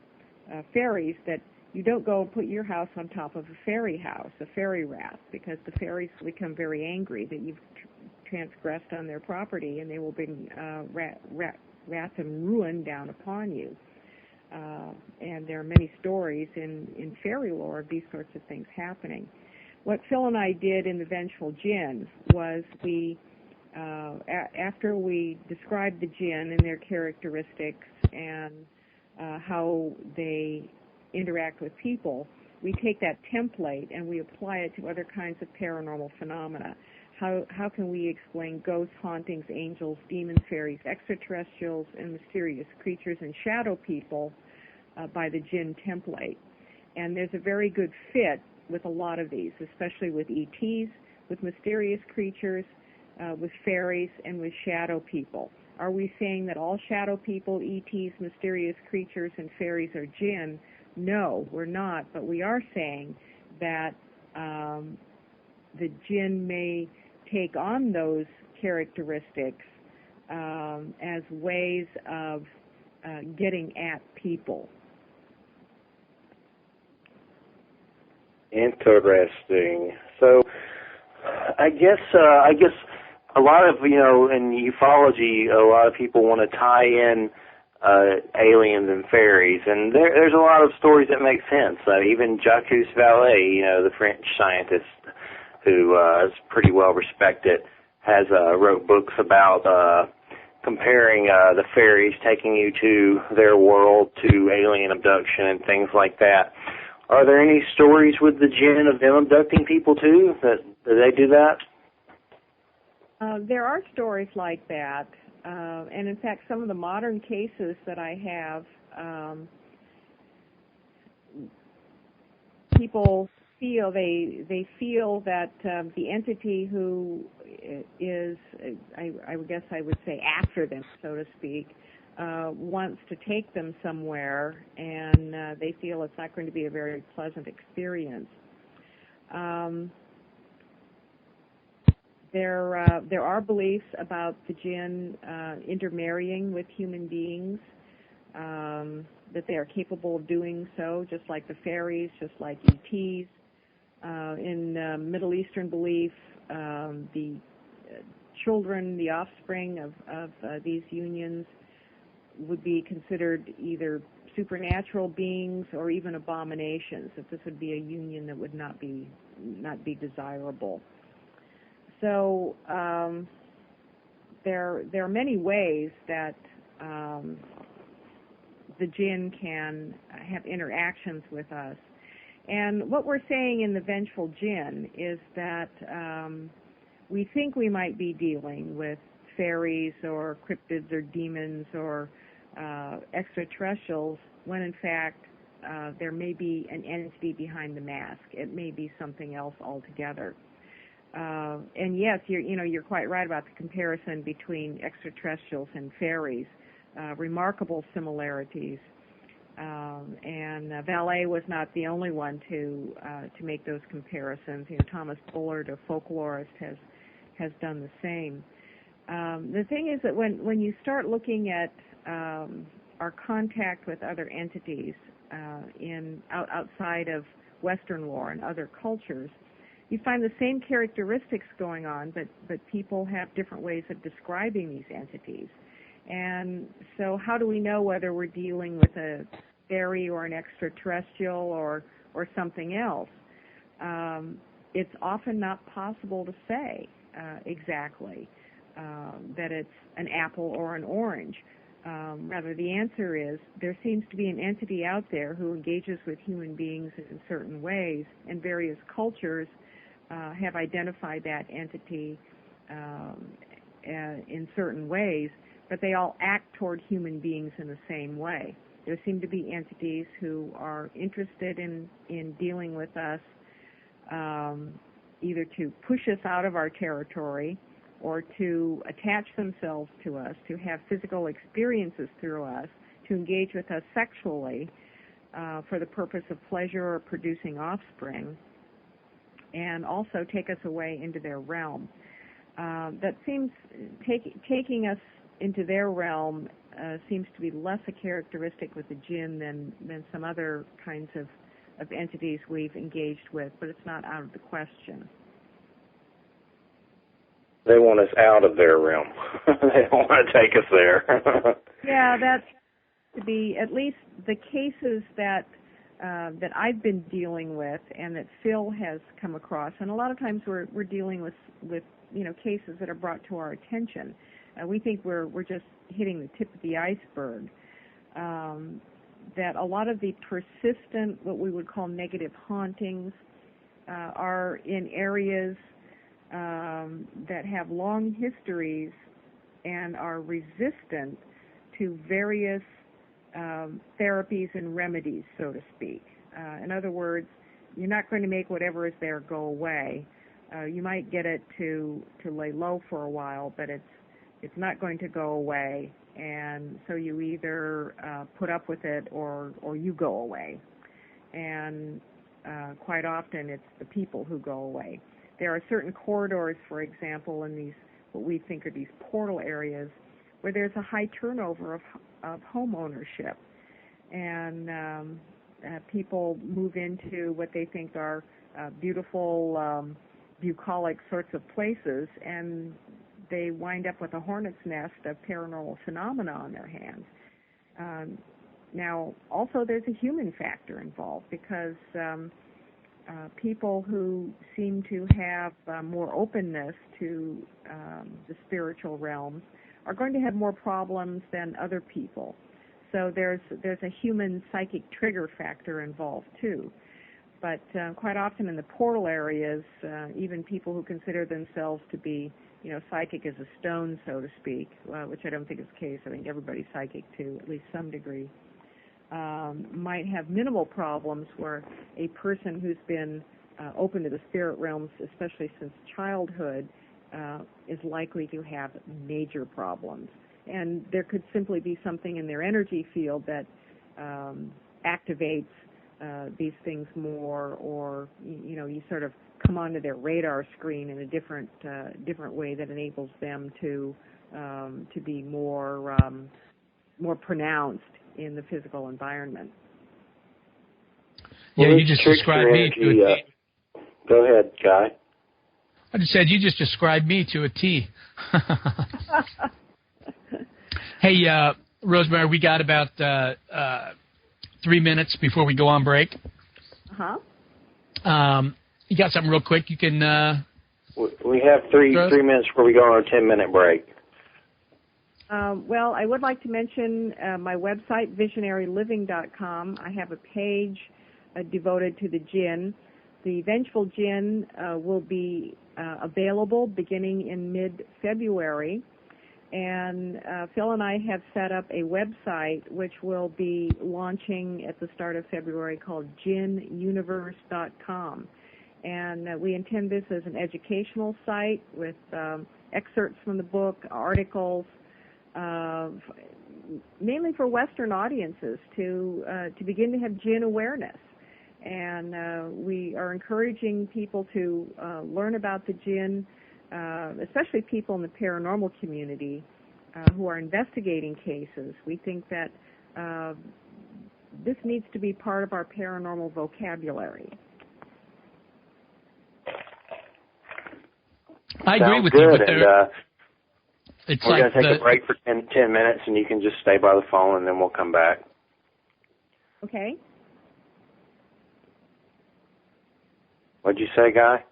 fairies that you don't go and put your house on top of a fairy house, a fairy wrath, because the fairies become very angry that you've transgressed on their property, and they will bring wrath and ruin down upon you. And there are many stories in fairy lore of these sorts of things happening. What Phil and I did in The Vengeful Jinn was after we described the jinn and their characteristics and how they interact with people, we take that template and we apply it to other kinds of paranormal phenomena. How can we explain ghosts, hauntings, angels, demons, fairies, extraterrestrials, and mysterious creatures and shadow people by the jinn template? And there's a very good fit with a lot of these, especially with ETs, with mysterious creatures, with fairies, and with shadow people. Are we saying that all shadow people, ETs, mysterious creatures, and fairies are jinn? No, we're not, but we are saying that the jinn may take on those characteristics as ways of getting at people. Interesting. So, I guess a lot of, in ufology, a lot of people want to tie in aliens and fairies, and there's a lot of stories that make sense. Even Jacques Vallée, the French scientist who is pretty well respected, has wrote books about comparing the fairies taking you to their world to alien abduction and things like that. Are there any stories with the jinn of them abducting people too? Do they do that? There are stories like that. And in fact, some of the modern cases that I have, people feel they feel that the entity who is, I guess I would say, after them, so to speak, wants to take them somewhere, and they feel it's not going to be a very pleasant experience. There are beliefs about the jinn intermarrying with human beings, that they are capable of doing so, just like the fairies, just like ETs. In Middle Eastern belief, the children, the offspring of these unions would be considered either supernatural beings or even abominations, that this would be a union that would not be desirable. So there are many ways that the jinn can have interactions with us. And what we're saying in The Vengeful Jinn is that we think we might be dealing with fairies or cryptids or demons or extraterrestrials, when in fact there may be an entity behind the mask. It may be something else altogether. And yes, you're quite right about the comparison between extraterrestrials and fairies. Remarkable similarities. And Vallée was not the only one to make those comparisons. Thomas Bullard, a folklorist, has done the same. The thing is that when you start looking at our contact with other entities outside of Western lore and other cultures, you find the same characteristics going on, but people have different ways of describing these entities. And so how do we know whether we're dealing with a fairy or an extraterrestrial or something else? It's often not possible to say exactly that it's an apple or an orange. Rather, the answer is there seems to be an entity out there who engages with human beings in certain ways, and various cultures have identified that entity in certain ways, but they all act toward human beings in the same way. There seem to be entities who are interested in dealing with us, either to push us out of our territory or to attach themselves to us, to have physical experiences through us, to engage with us sexually for the purpose of pleasure or producing offspring, and also take us away into their realm. That seems, taking us into their realm seems to be less a characteristic with the jinn than some other kinds of entities we've engaged with, but it's not out of the question. They want us out of their realm. They don't want to take us there. Yeah, that's to be at least the cases that I've been dealing with and that Phil has come across. And a lot of times we're dealing with cases that are brought to our attention. We think we're just hitting the tip of the iceberg. That a lot of the persistent, what we would call negative hauntings, are in areas that have long histories and are resistant to various therapies and remedies, so to speak. In other words, you're not going to make whatever is there go away. You might get it to lay low for a while, but it's not going to go away, and so you either put up with it or you go away. And quite often it's the people who go away. There are certain corridors, for example, in these, what we think are these portal areas, where there's a high turnover of home ownership. And people move into what they think are beautiful, bucolic sorts of places, and they wind up with a hornet's nest of paranormal phenomena on their hands. Now, also there's a human factor involved, because people who seem to have more openness to the spiritual realm are going to have more problems than other people. So there's a human psychic trigger factor involved too. But quite often in the portal areas, even people who consider themselves to be, psychic as a stone, so to speak, which I don't think is the case. I think everybody's psychic to at least some degree. Might have minimal problems, where a person who's been open to the spirit realms, especially since childhood, is likely to have major problems. And there could simply be something in their energy field that activates these things more, or you sort of come onto their radar screen in a different way that enables them to be more pronounced in the physical environment. Yeah, you just described me to a T. Go ahead, Guy. I just said you just described me to a T. Hey, Rosemary, we got about 3 minutes before we go on break. Uh-huh. You got something real quick you can... we have three minutes before we go on our 10-minute break. Well, I would like to mention my website, visionaryliving.com. I have a page devoted to the jinn. The Vengeful Jinn will be available beginning in mid-February. And Phil and I have set up a website which will be launching at the start of February called jinuniverse.com. And we intend this as an educational site with excerpts from the book, articles, mainly for Western audiences to begin to have jinn awareness. And we are encouraging people to learn about the jinn, especially people in the paranormal community who are investigating cases. We think that this needs to be part of our paranormal vocabulary. I agree with good, you, but and, it's we're like going to take a break for 10 minutes, and you can just stay by the phone, and then we'll come back. Okay. What'd you say, Guy?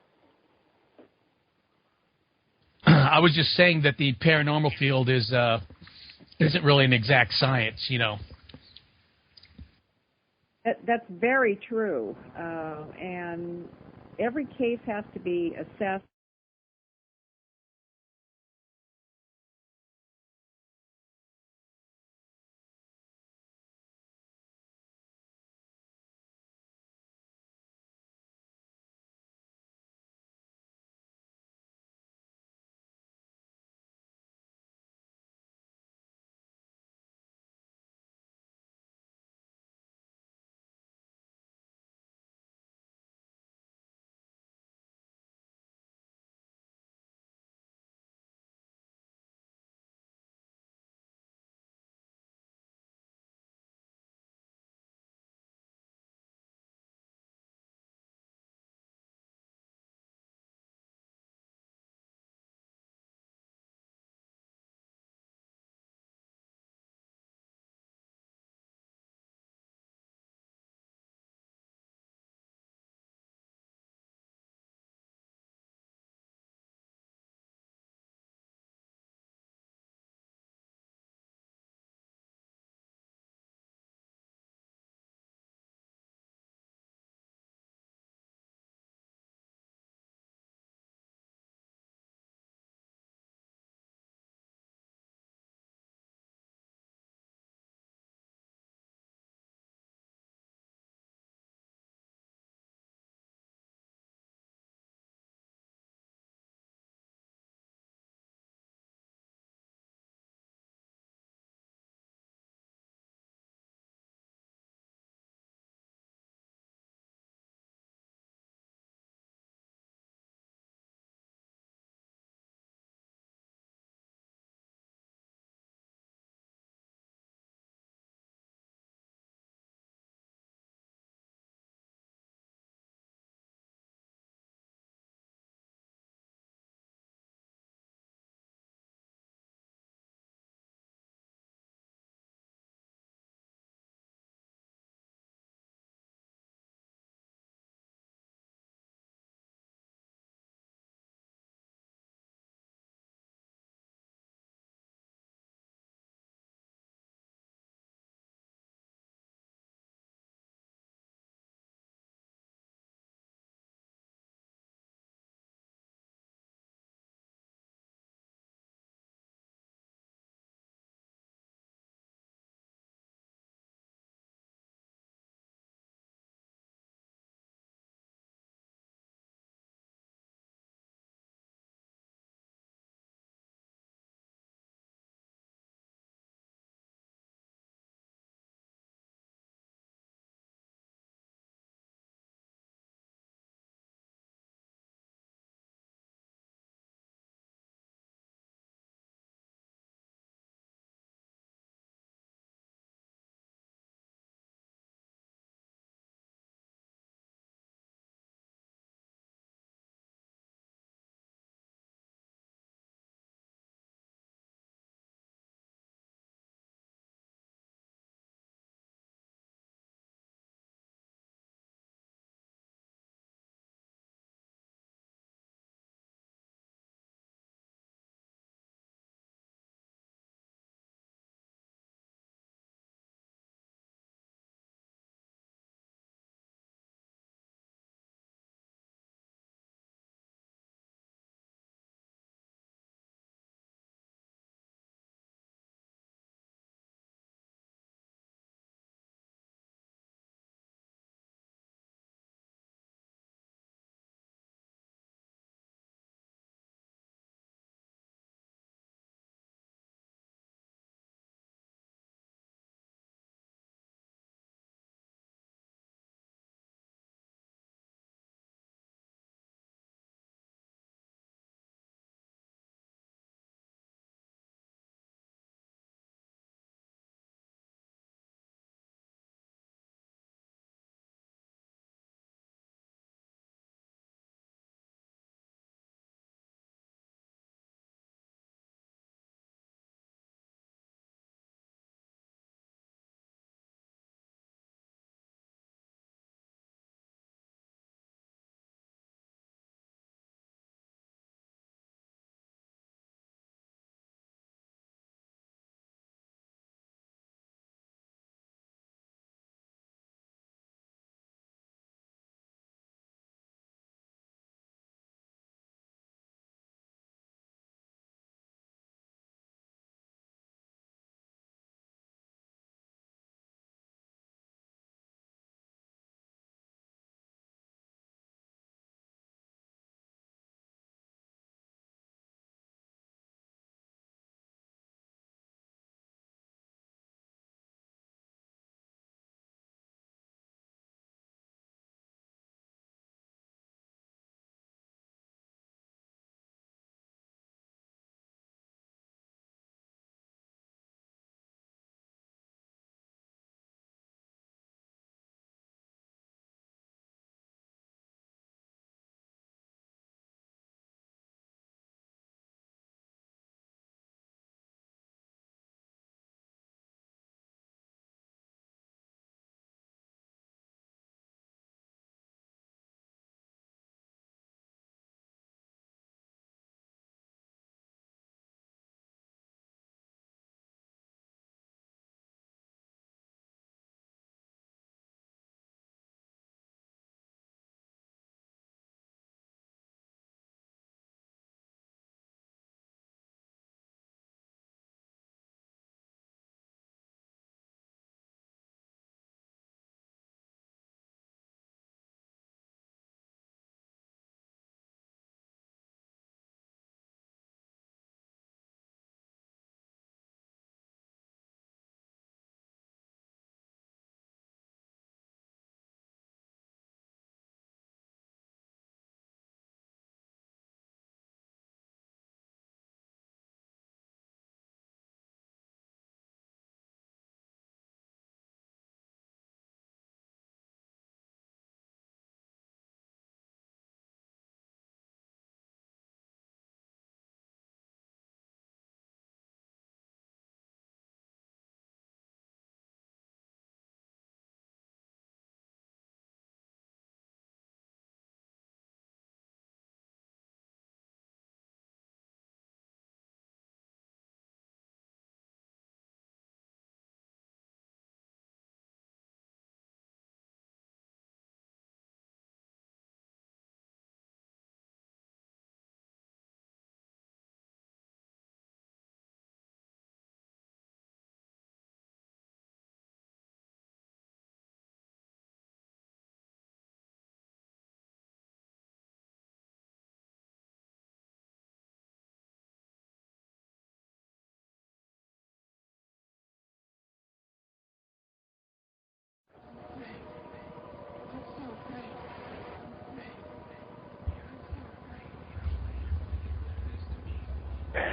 I was just saying that the paranormal field isn't really an exact science, you know. That's very true, and every case has to be assessed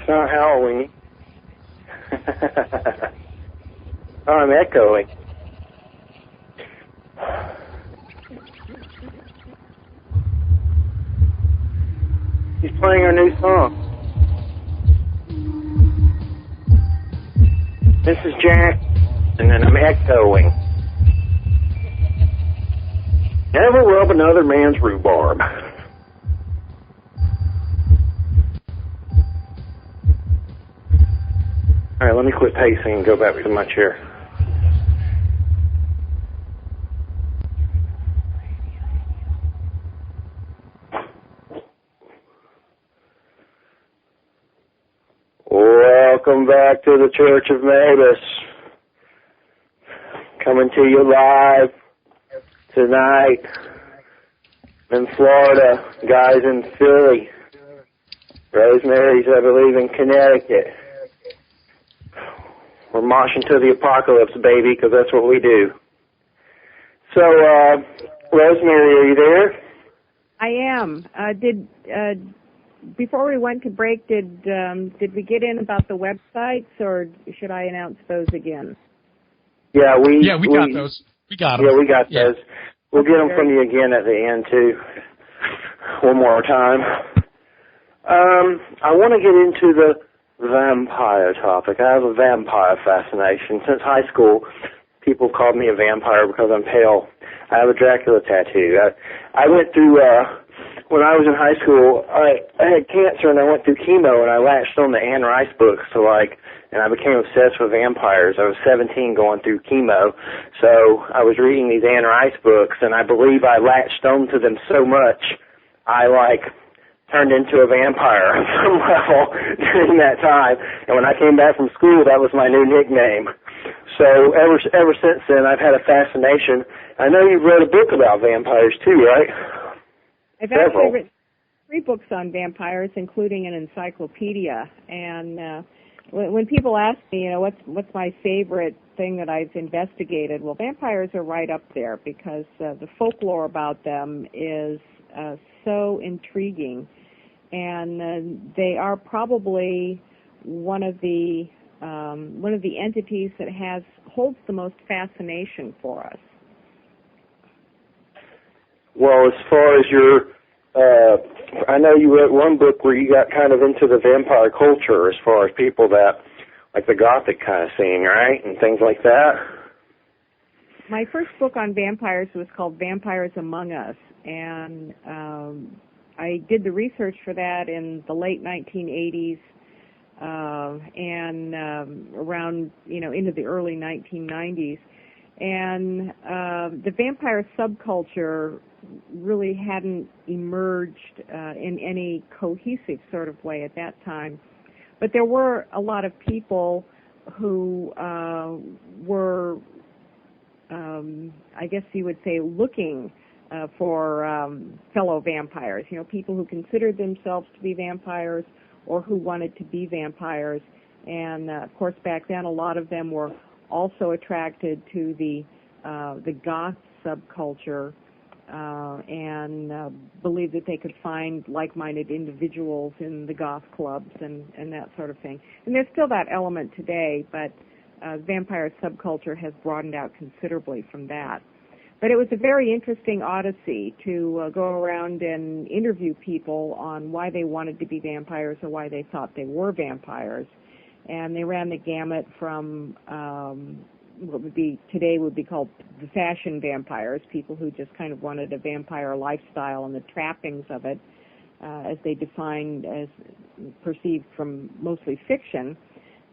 It's not Halloween. Oh, I'm echoing. He's playing our new song. This is Jack, and then I'm echoing. Never rub another man's rhubarb. All right, let me quit pacing and go back to my chair. Welcome back to the Church of Mabus. Coming to you live tonight in Florida, guys in Philly. Rosemary's, I believe, in Connecticut. We're marching to the apocalypse, baby, because that's what we do. So, Rosemary, are you there? I am. Before we went to break, did we get in about the websites, or should I announce those again? Yeah, we got those. We got them. Yeah, we got those. We'll get them from you again at the end, too. One more time. I want to get into the vampire topic. I have a vampire fascination. Since high school, people called me a vampire because I'm pale. I have a Dracula tattoo. I went through, when I was in high school, I had cancer and I went through chemo and I latched on the Anne Rice books and I became obsessed with vampires. I was 17 going through chemo, so I was reading these Anne Rice books and I believe I latched on to them so much, I turned into a vampire on some level during that time. And when I came back from school, that was my new nickname. So ever since then, I've had a fascination. I know you've read a book about vampires too, right? I've actually written 3 books on vampires, including an encyclopedia. And when people ask me, what's my favorite thing that I've investigated, well, vampires are right up there because the folklore about them is so intriguing. And they are probably one of the entities that holds the most fascination for us. Well, as far as I know you wrote one book where you got kind of into the vampire culture as far as people that, like the Gothic kind of scene, right, and things like that. My first book on vampires was called Vampires Among Us, and I did the research for that in the late 1980s and around, into the early 1990s. And the vampire subculture really hadn't emerged in any cohesive sort of way at that time. But there were a lot of people who were, I guess you would say, looking for fellow vampires, people who considered themselves to be vampires or who wanted to be vampires. And, of course, back then a lot of them were also attracted to the goth subculture and believed that they could find like-minded individuals in the goth clubs and that sort of thing. And there's still that element today, but vampire subculture has broadened out considerably from that. But it was a very interesting odyssey to go around and interview people on why they wanted to be vampires or why they thought they were vampires. And they ran the gamut from what today would be called the fashion vampires, people who just kind of wanted a vampire lifestyle and the trappings of it, as they defined as perceived from mostly fiction,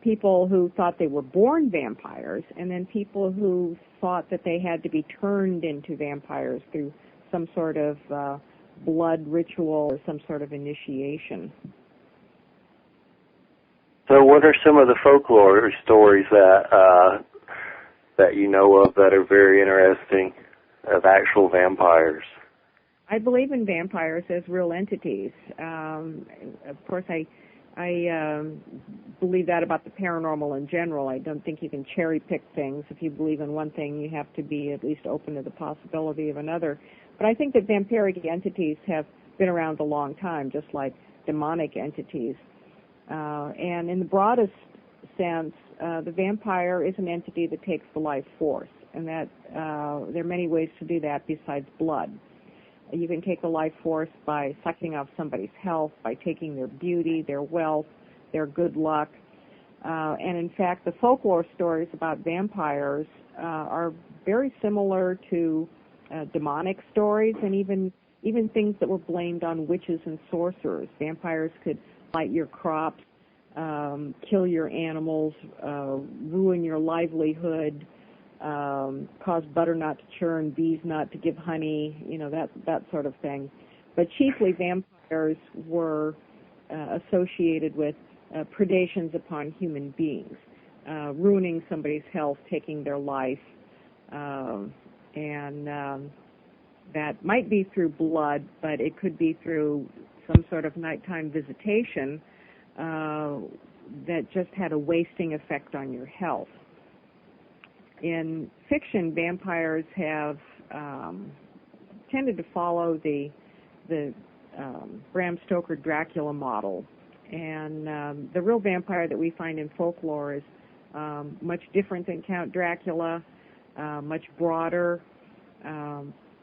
people who thought they were born vampires, and then people who thought that they had to be turned into vampires through some sort of blood ritual or some sort of initiation. So what are some of the folklore stories that you know of that are very interesting of actual vampires? I believe in vampires as real entities. Of course, I believe that about the paranormal in general. I don't think you can cherry-pick things. If you believe in one thing, you have to be at least open to the possibility of another. But I think that vampiric entities have been around a long time, just like demonic entities. And in the broadest sense, the vampire is an entity that takes the life force, and that there are many ways to do that besides blood. You can take the life force by sucking off somebody's health, by taking their beauty, their wealth, their good luck. And in fact, the folklore stories about vampires are very similar to demonic stories, and even things that were blamed on witches and sorcerers. Vampires could blight your crops, kill your animals, ruin your livelihood, cause butter not to churn, bees not to give honey, that sort of thing. But chiefly vampires were associated with predations upon human beings, ruining somebody's health, taking their life, and that might be through blood, but it could be through some sort of nighttime visitation that just had a wasting effect on your health. In fiction, vampires have tended to follow the Bram Stoker Dracula model, and the real vampire that we find in folklore is much different than Count Dracula, much broader,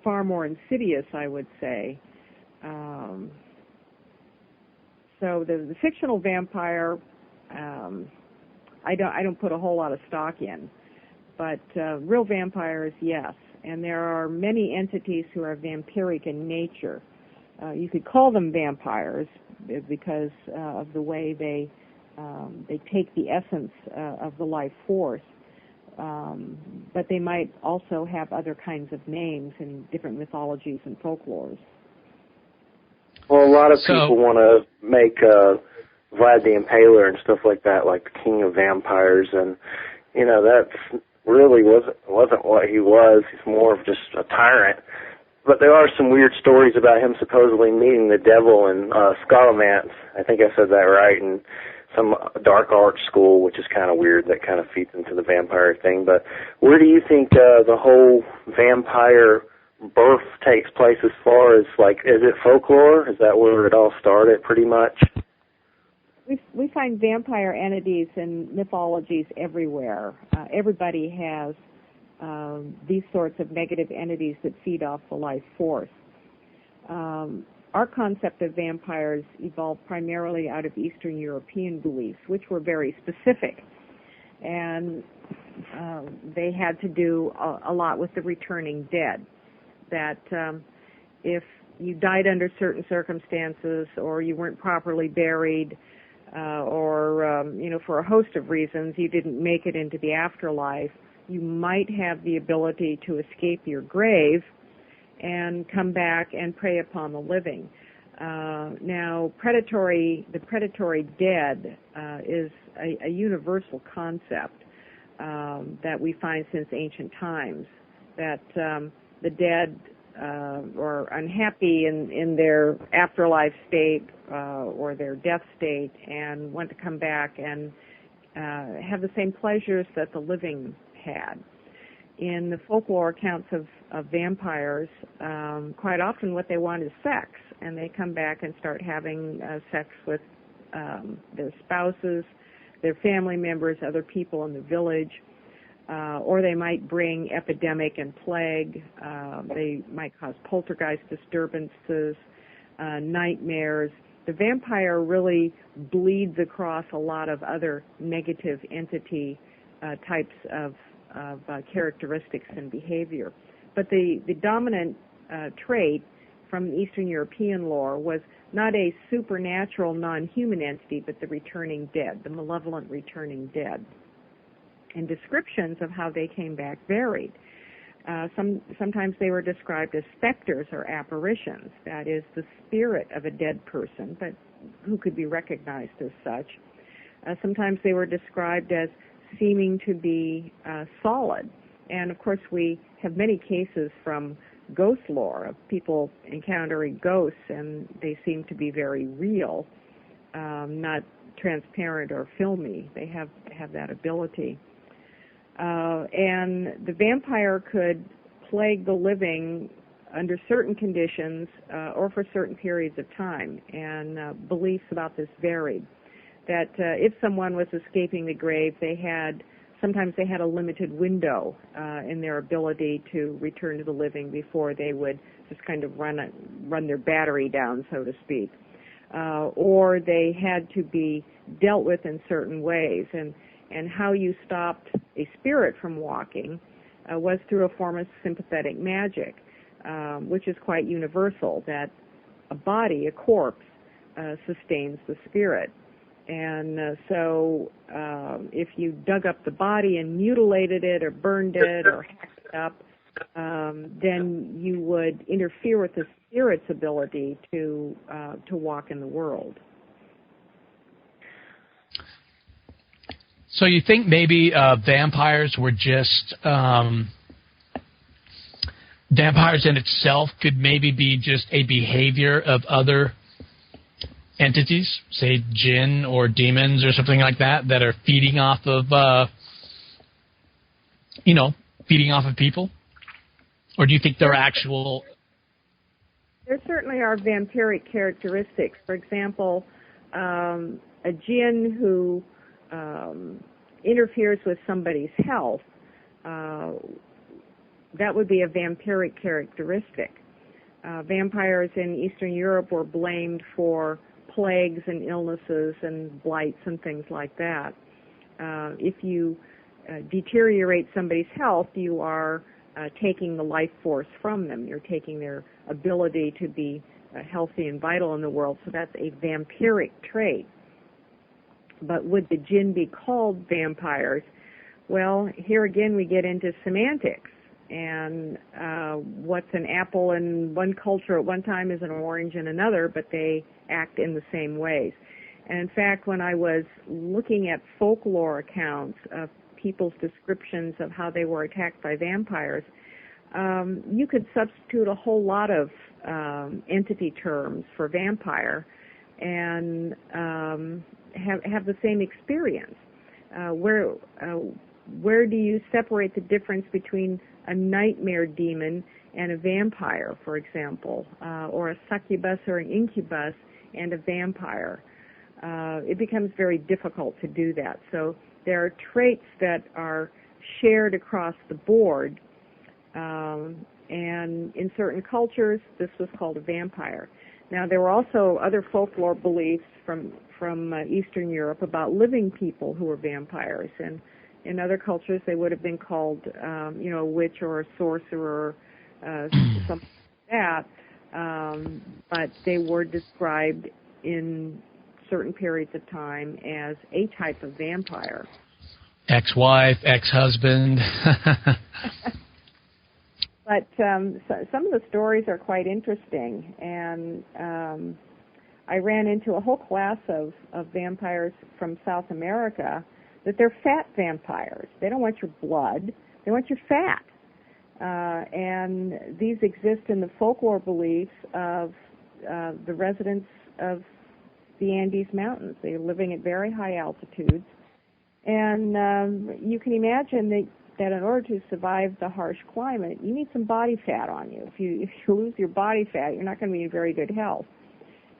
far more insidious, I would say. So the fictional vampire, I don't put a whole lot of stock in, but real vampires, yes. And there are many entities who are vampiric in nature. You could call them vampires because of the way they take the essence of the life force. But they might also have other kinds of names in different mythologies and folklores. Well, a lot of people want to make Vlad the Impaler and stuff like that, like the king of vampires, and that really wasn't what he was. He's more of just a tyrant. But there are some weird stories about him supposedly meeting the devil in Scalomance. I think I said that right, and some dark art school, which is kind of weird. That kind of feeds into the vampire thing. But where do you think the whole vampire birth takes place as far as, is it folklore? Is that where it all started pretty much? We find vampire entities in mythologies everywhere. Everybody has these sorts of negative entities that feed off the life force. Our concept of vampires evolved primarily out of Eastern European beliefs, which were very specific. And they had to do a lot with the returning dead. That if you died under certain circumstances, or you weren't properly buried, or for a host of reasons you didn't make it into the afterlife, you might have the ability to escape your grave and come back and prey upon the living. Now, the predatory dead is a universal concept that we find since ancient times, that the dead or unhappy in their afterlife state or their death state and want to come back and have the same pleasures that the living had. In the folklore accounts of vampires, quite often what they want is sex, and they come back and start having sex with their spouses, their family members, other people in the village, or they might bring epidemic and plague. They might cause poltergeist disturbances, nightmares. The vampire really bleeds across a lot of other negative entity types of characteristics and behavior. But the dominant trait from Eastern European lore was not a supernatural non-human entity, but the returning dead, the malevolent returning dead. And descriptions of how they came back varied. Sometimes they were described as specters or apparitions, that is, the spirit of a dead person, but who could be recognized as such. Sometimes they were described as seeming to be solid. And, of course, we have many cases from ghost lore of people encountering ghosts, and they seem to be very real, not transparent or filmy. They have that ability. And the vampire could plague the living under certain conditions or for certain periods of time, and beliefs about this varied. that if someone was escaping the grave, sometimes they had a limited window in their ability to return to the living before they would just kind of run their battery down, so to speak. Or they had to be dealt with in certain ways. And how you stopped a spirit from walking was through a form of sympathetic magic, which is quite universal, that a body, a corpse, sustains the spirit. And so if you dug up the body and mutilated it or burned it or hacked it up, then you would interfere with the spirit's ability to walk in the world. So you think maybe vampires were just vampires in itself could maybe be just a behavior of other entities, say jinn or demons or something like that, that are feeding off of people? Or do you think they're actual? There certainly are vampiric characteristics. For example, a jinn who interferes with somebody's health, that would be a vampiric characteristic. Vampires in Eastern Europe were blamed for plagues and illnesses and blights and things like that. If you deteriorate somebody's health, you are taking the life force from them. You're taking their ability to be healthy and vital in the world, so that's a vampiric trait. But would the jinn be called vampires? Well, here again we get into semantics. And what's an apple in one culture at one time is an orange in another, but they act in the same ways. And in fact, when I was looking at folklore accounts of people's descriptions of how they were attacked by vampires, you could substitute a whole lot of entity terms for vampire and have the same experience. Where do you separate the difference between a nightmare demon and a vampire, for example, or a succubus or an incubus and a vampire? It becomes very difficult to do that. So there are traits that are shared across the board, and in certain cultures, this was called a vampire. Now, there were also other folklore beliefs from Eastern Europe about living people who were vampires, and in other cultures, they would have been called, a witch or a sorcerer, something like that. But they were described in certain periods of time as a type of vampire. Ex-wife, ex-husband. But some of the stories are quite interesting, and I ran into a whole class of vampires from South America, that they're fat vampires. They don't want your blood. They want your fat. And these exist in the folklore beliefs of the residents of the Andes Mountains. They're living at very high altitudes. And you can imagine that in order to survive the harsh climate, you need some body fat on you. If you lose your body fat, you're not going to be in very good health.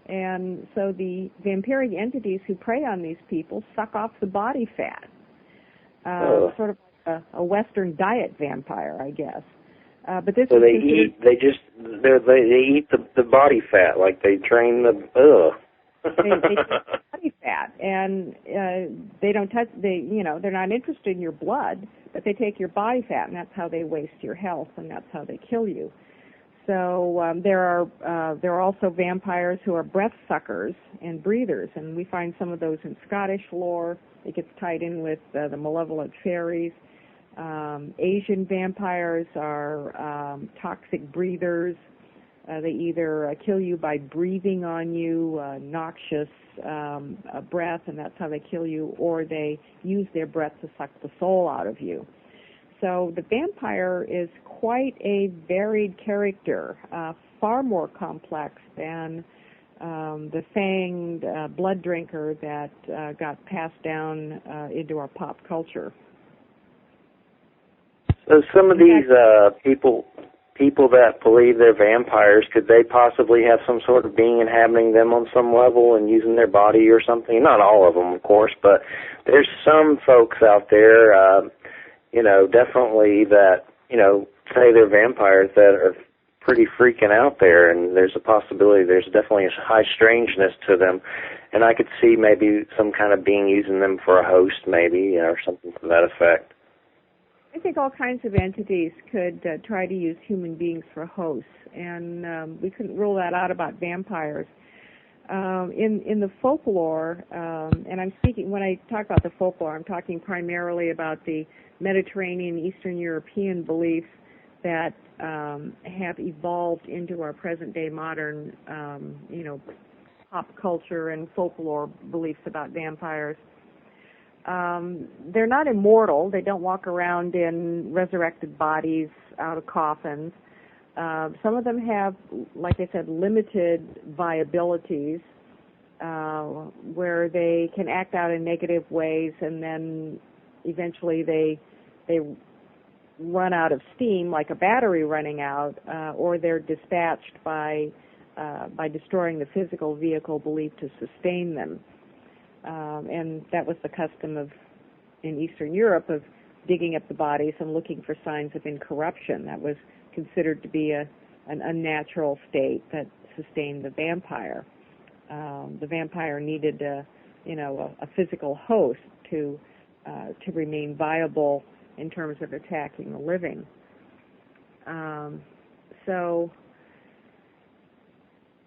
And so the vampiric entities who prey on these people suck off the body fat, sort of like a Western diet vampire, I guess. But this so they eat the body fat, like they train the. They take body fat, and they don't touch. They're not interested in your blood, but they take your body fat, and that's how they waste your health, and that's how they kill you. So there are also vampires who are breath suckers and breathers, and we find some of those in Scottish lore. It gets tied in with the malevolent fairies. Asian vampires are toxic breathers. They either kill you by breathing on you, noxious breath, and that's how they kill you, or they use their breath to suck the soul out of you. So the vampire is quite a varied character, far more complex than the fanged blood drinker that got passed down into our pop culture. So some of these people, people that believe they're vampires, could they possibly have some sort of being inhabiting them on some level and using their body or something? Not all of them, of course, but there's some folks out there, definitely that, say they're vampires that are pretty freaking out there, and there's a possibility, there's definitely a high strangeness to them, and I could see maybe some kind of being using them for a host, maybe, or something to that effect. I think all kinds of entities could try to use human beings for hosts, and we couldn't rule that out about vampires. In the folklore, and I'm speaking, when I talk about the folklore, I'm talking primarily about the Mediterranean, Eastern European beliefs that have evolved into our present-day modern, pop culture and folklore beliefs about vampires. They're not immortal. They don't walk around in resurrected bodies out of coffins. Some of them have, like I said, limited viabilities, where they can act out in negative ways, and then eventually they run out of steam, like a battery running out, or they're dispatched by destroying the physical vehicle believed to sustain them. And that was the custom in Eastern Europe of digging up the bodies and looking for signs of incorruption. That was considered to be an unnatural state that sustained the vampire. The vampire needed a physical host to remain viable in terms of attacking the living. So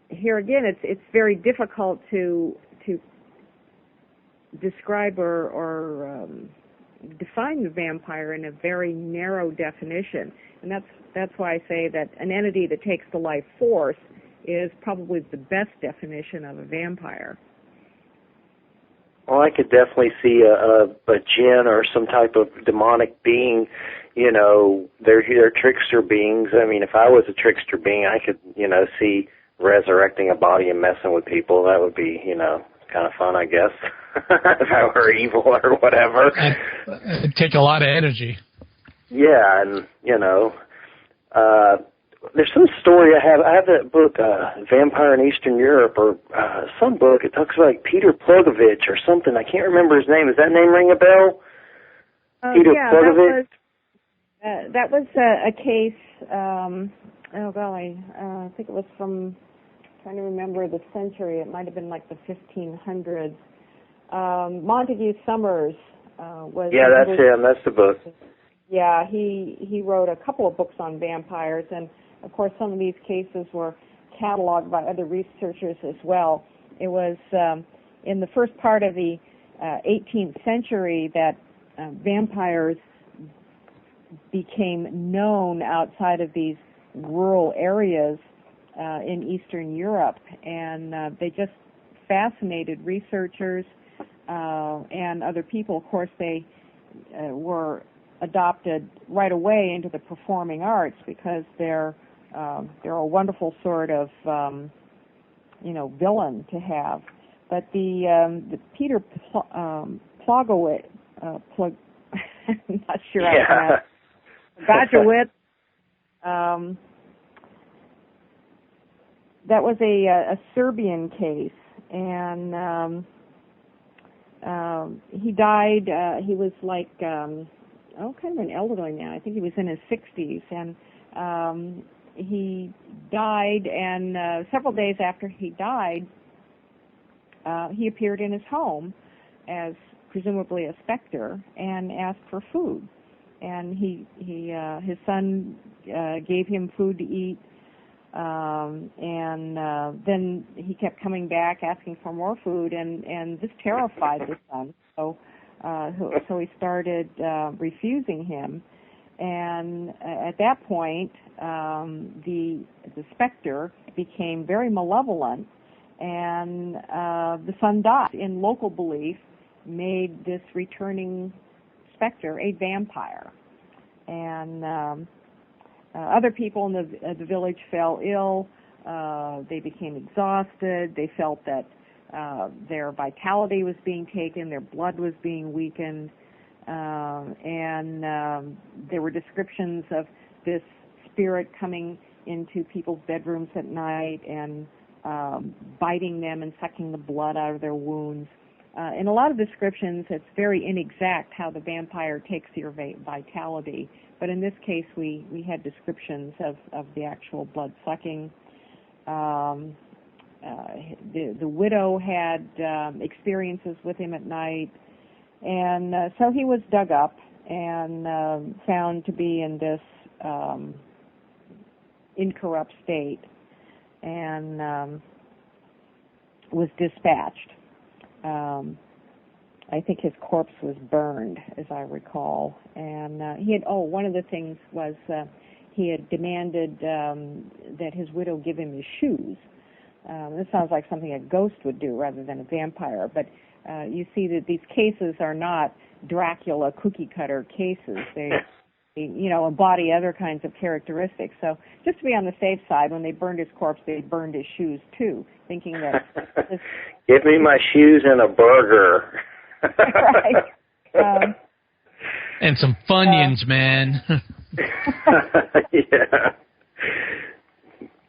here again, it's very difficult to describe or define the vampire in a very narrow definition, and that's why I say that an entity that takes the life force is probably the best definition of a vampire. Well, I could definitely see a jinn or some type of demonic being. They're trickster beings. I mean, if I was a trickster being, I could see resurrecting a body and messing with people. That would be kind of fun, I guess. If I were evil or whatever. It'd take a lot of energy. Yeah, and, there's some story I have that book, Vampire in Eastern Europe, or some book. It talks about Peter Plugovich or something. I can't remember his name. Does that name ring a bell? Peter Plugovich? That was a case, I think it was from, trying to remember the century. It might have been like the 1500s. Montague Summers was... Yeah, that's him. That's the book. Yeah, he wrote a couple of books on vampires, and of course some of these cases were cataloged by other researchers as well. It was in the first part of the 18th century that vampires became known outside of these rural areas in Eastern Europe, and they just fascinated researchers and other people. Of course, they were adopted right away into the performing arts because they're a wonderful sort of villain to have. But the Peter Plogowitz, I'm not sure I Gajowitz, that was a Serbian case, and he died. He was like kind of an elderly man. I think he was in his 60s, and he died. And several days after he died, he appeared in his home as presumably a specter and asked for food. And his son gave him food to eat. And then he kept coming back asking for more food, and this terrified the son. So he started refusing him, and at that point, the specter became very malevolent, and the son died. In local belief, made this returning specter a vampire, and other people in the village fell ill. They became exhausted. They felt that their vitality was being taken, their blood was being weakened, and there were descriptions of this spirit coming into people's bedrooms at night and biting them and sucking the blood out of their wounds. In a lot of descriptions, it's very inexact how the vampire takes your vitality. But in this case, we had descriptions of the actual blood sucking. The widow had experiences with him at night, and so he was dug up and found to be in this incorrupt state, and was dispatched. I think his corpse was burned, as I recall, and he had. Oh, one of the things was he had demanded that his widow give him his shoes. This sounds like something a ghost would do rather than a vampire, but you see that these cases are not Dracula cookie cutter cases. They embody other kinds of characteristics. So just to be on the safe side, when they burned his corpse, they burned his shoes too, thinking that give me my shoes and a burger. Right. And some Funyuns, man. Yeah.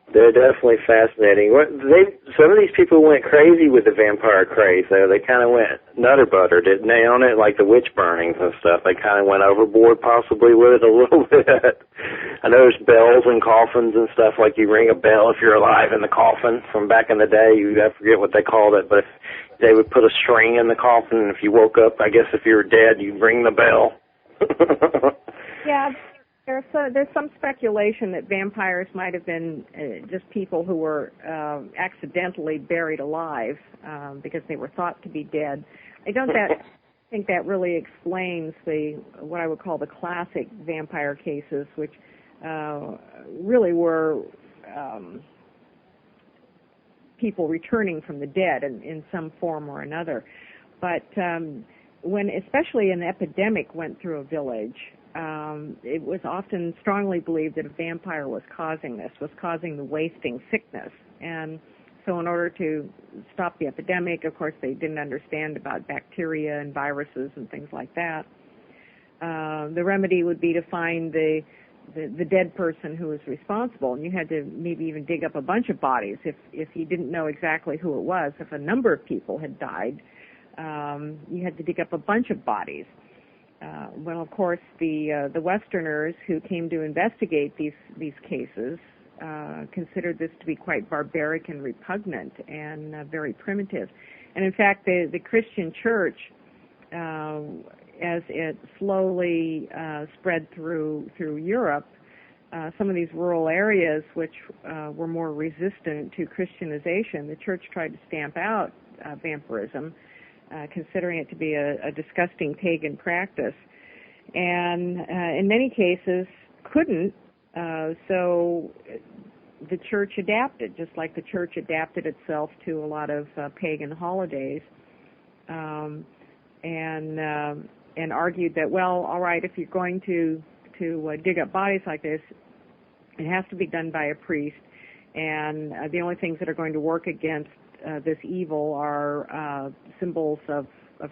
They're definitely fascinating. Some of these people went crazy with the vampire craze, though. They kind of went nutter butter, didn't they, on it? Like the witch burnings and stuff. They kind of went overboard possibly with it a little bit. I know there's bells and coffins and stuff, like you ring a bell if you're alive in the coffin from back in the day. I forget what they called it, but they would put a string in the coffin, and if you woke up, I guess if you were dead, you'd ring the bell. Yeah. There's some speculation that vampires might have been just people who were accidentally buried alive because they were thought to be dead. I don't think that really explains what I would call the classic vampire cases, which really were people returning from the dead in some form or another. But when especially an epidemic went through a village, it was often strongly believed that a vampire was causing the wasting sickness. And so in order to stop the epidemic, of course, they didn't understand about bacteria and viruses and things like that. The remedy would be to find the dead person who was responsible, and you had to maybe even dig up a bunch of bodies if you didn't know exactly who it was. If a number of people had died, you had to dig up a bunch of bodies. Well, of course, the Westerners who came to investigate these cases considered this to be quite barbaric and repugnant and very primitive. And in fact, the Christian Church, as it slowly spread through Europe, some of these rural areas which were more resistant to Christianization, the Church tried to stamp out vampirism, considering it to be a disgusting pagan practice, and in many cases couldn't. So the Church adapted, just like the Church adapted itself to a lot of pagan holidays, and argued that, well, all right, if you're going to dig up bodies like this, it has to be done by a priest, and the only things that are going to work against this evil are symbols of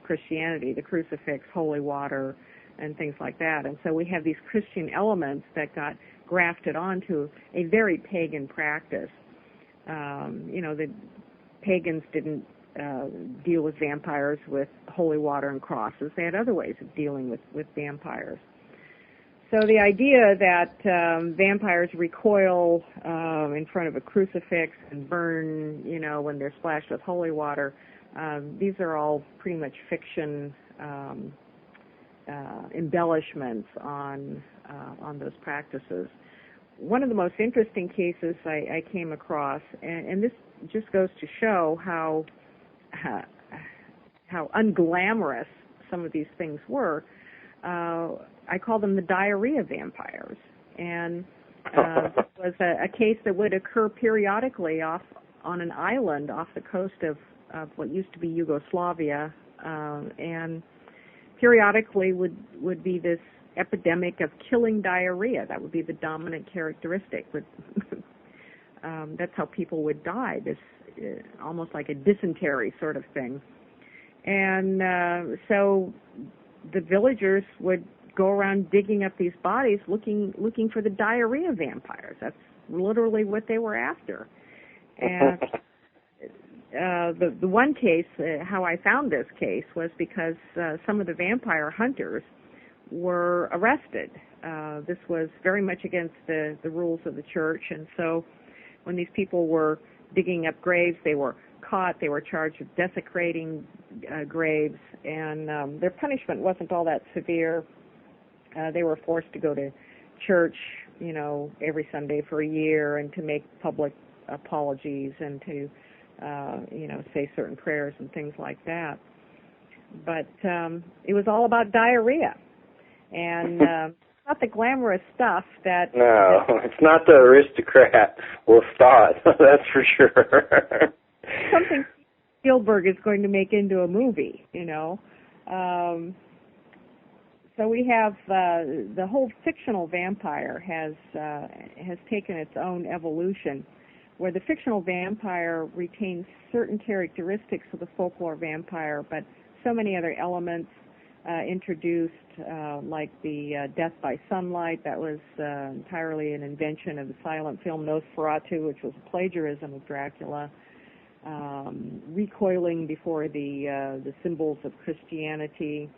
Christianity, the crucifix, holy water, and things like that. And so we have these Christian elements that got grafted onto a very pagan practice. The pagans didn't deal with vampires with holy water and crosses. They had other ways of dealing with vampires. So the idea that vampires recoil in front of a crucifix and burn, when they're splashed with holy water, these are all pretty much fiction embellishments on those practices. One of the most interesting cases I came across, and this just goes to show how unglamorous some of these things were. I call them the diarrhea vampires, and it was a case that would occur periodically off on an island off the coast of what used to be Yugoslavia, and periodically would be this epidemic of killing diarrhea. That would be the dominant characteristic. That's how people would die, this almost like a dysentery sort of thing. And so the villagers would go around digging up these bodies looking for the diarrhea vampires. That's literally what they were after. And the one case, how I found this case was because some of the vampire hunters were arrested. This was very much against the rules of the church, and so when these people were digging up graves, they were caught. They were charged with desecrating graves, and their punishment wasn't all that severe. They were forced to go to church, every Sunday for a year, and to make public apologies, and to, say certain prayers and things like that. But it was all about diarrhea, and not the glamorous stuff that... No, it's not the aristocrat or thought, that's for sure. Something Spielberg is going to make into a movie, So we have the whole fictional vampire has taken its own evolution, where the fictional vampire retains certain characteristics of the folklore vampire, but so many other elements introduced, like the death by sunlight. That was entirely an invention of the silent film Nosferatu, which was a plagiarism of Dracula. Recoiling before the symbols of Christianity,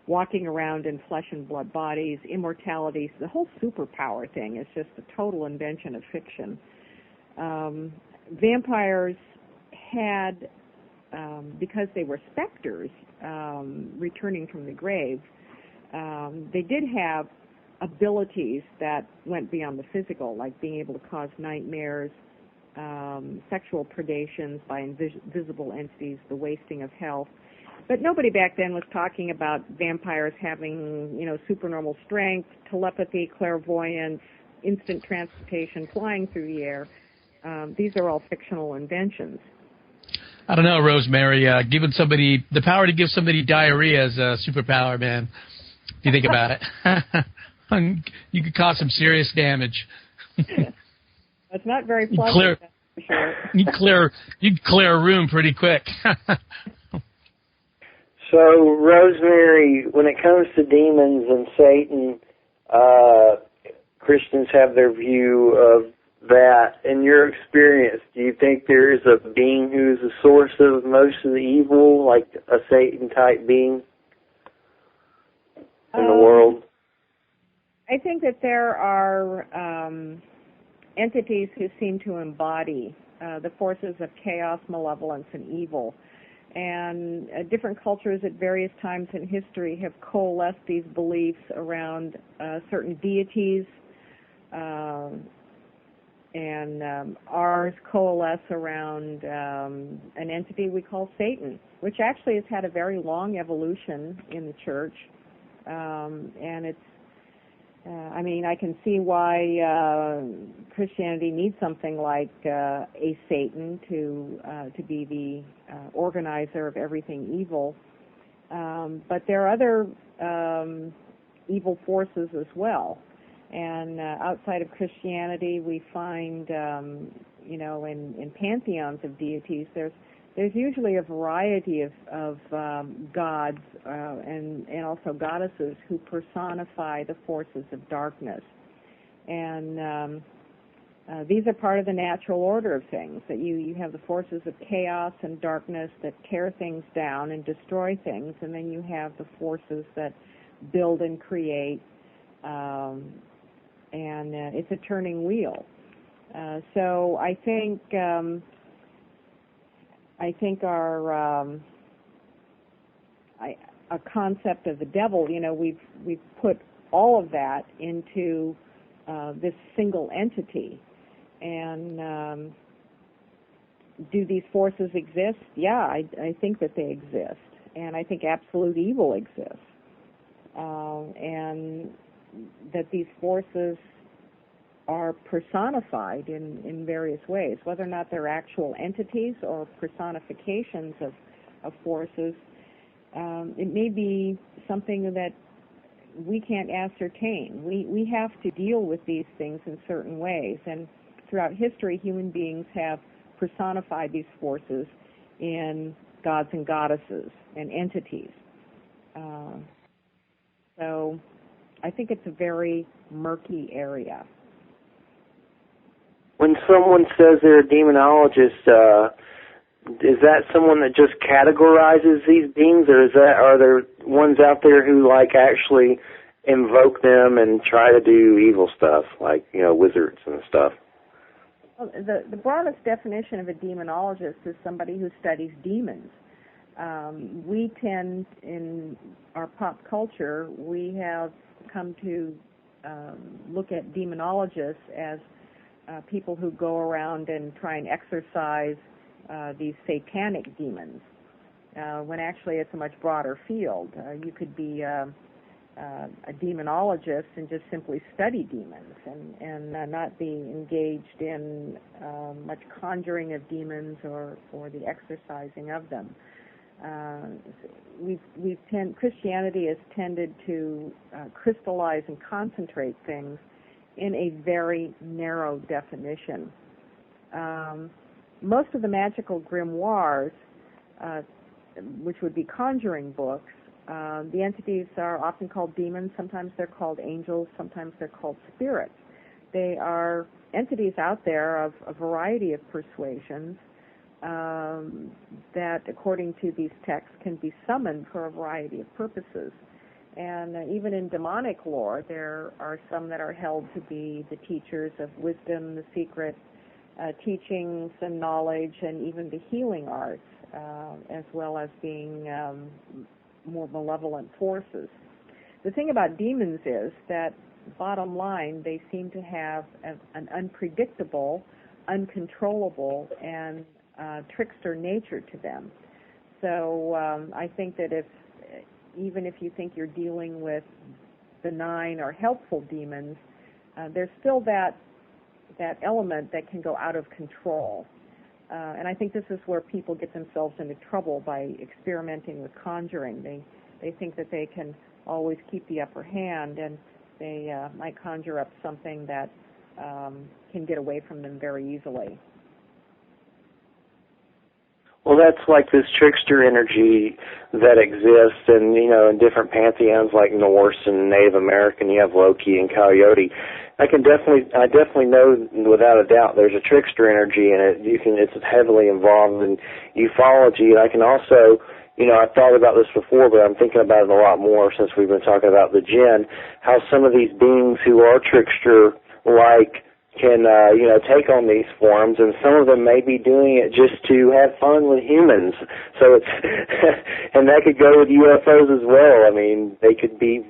walking around in flesh and blood bodies, immortality. The whole superpower thing is just a total invention of fiction. Vampires had, because they were specters returning from the grave, they did have abilities that went beyond the physical, like being able to cause nightmares, sexual predations by invisible entities, the wasting of health. But nobody back then was talking about vampires having, supernormal strength, telepathy, clairvoyance, instant transportation, flying through the air. These are all fictional inventions. I don't know, Rosemary. Giving somebody the power to give somebody diarrhea is a superpower, man. If you think about it, you could cause some serious damage. It's not very pleasant. You'd clear a room pretty quick. So, Rosemary, when it comes to demons and Satan, Christians have their view of that. In your experience, do you think there is a being who is the source of most of the evil, like a Satan-type being in the world? I think that there are entities who seem to embody the forces of chaos, malevolence, and evil. And different cultures at various times in history have coalesced these beliefs around certain deities, and ours coalesce around an entity we call Satan, which actually has had a very long evolution in the church. And it's I can see why Christianity needs something like a Satan to be the organizer of everything evil. But there are other evil forces as well. And outside of Christianity, we find, in pantheons of deities, there's usually a variety of gods and also goddesses who personify the forces of darkness. And these are part of the natural order of things, that you have the forces of chaos and darkness that tear things down and destroy things, and then you have the forces that build and create, and it's a turning wheel. So I think our a concept of the devil, we've put all of that into this single entity. And do these forces exist? Yeah, I think that they exist, and I think absolute evil exists, and that these forces are personified in various ways, whether or not they're actual entities or personifications of forces. It may be something that we can't ascertain. We have to deal with these things in certain ways, and throughout history, human beings have personified these forces in gods and goddesses and entities. So I think it's a very murky area. When someone says they're a demonologist, is that someone that just categorizes these beings, or are there ones out there who actually invoke them and try to do evil stuff, like wizards and stuff? Well, the broadest definition of a demonologist is somebody who studies demons. We tend, in our pop culture, we have come to look at demonologists as people who go around and try and exorcise these satanic demons, when actually it's a much broader field. You could be a demonologist and just simply study demons and not be engaged in much conjuring of demons or the exorcising of them. Christianity has tended to crystallize and concentrate things in a very narrow definition. Most of the magical grimoires, which would be conjuring books, the entities are often called demons. Sometimes they're called angels. Sometimes they're called spirits. They are entities out there of a variety of persuasions that, according to these texts, can be summoned for a variety of purposes. And even in demonic lore, there are some that are held to be the teachers of wisdom, the secret teachings and knowledge, and even the healing arts, as well as being more malevolent forces. The thing about demons is that, bottom line, they seem to have an unpredictable, uncontrollable, and trickster nature to them. So I think that even if you think you're dealing with benign or helpful demons, there's still that element that can go out of control. And I think this is where people get themselves into trouble by experimenting with conjuring. They think that they can always keep the upper hand, and they might conjure up something that can get away from them very easily. Well, that's like this trickster energy that exists in different pantheons like Norse and Native American. You have Loki and Coyote. I definitely know without a doubt there's a trickster energy in it. It's heavily involved in ufology. And I can also, I've thought about this before, but I'm thinking about it a lot more since we've been talking about the jinn, how some of these beings who are trickster-like can, take on these forms, and some of them may be doing it just to have fun with humans. So it's, and that could go with UFOs as well. I mean, they could be,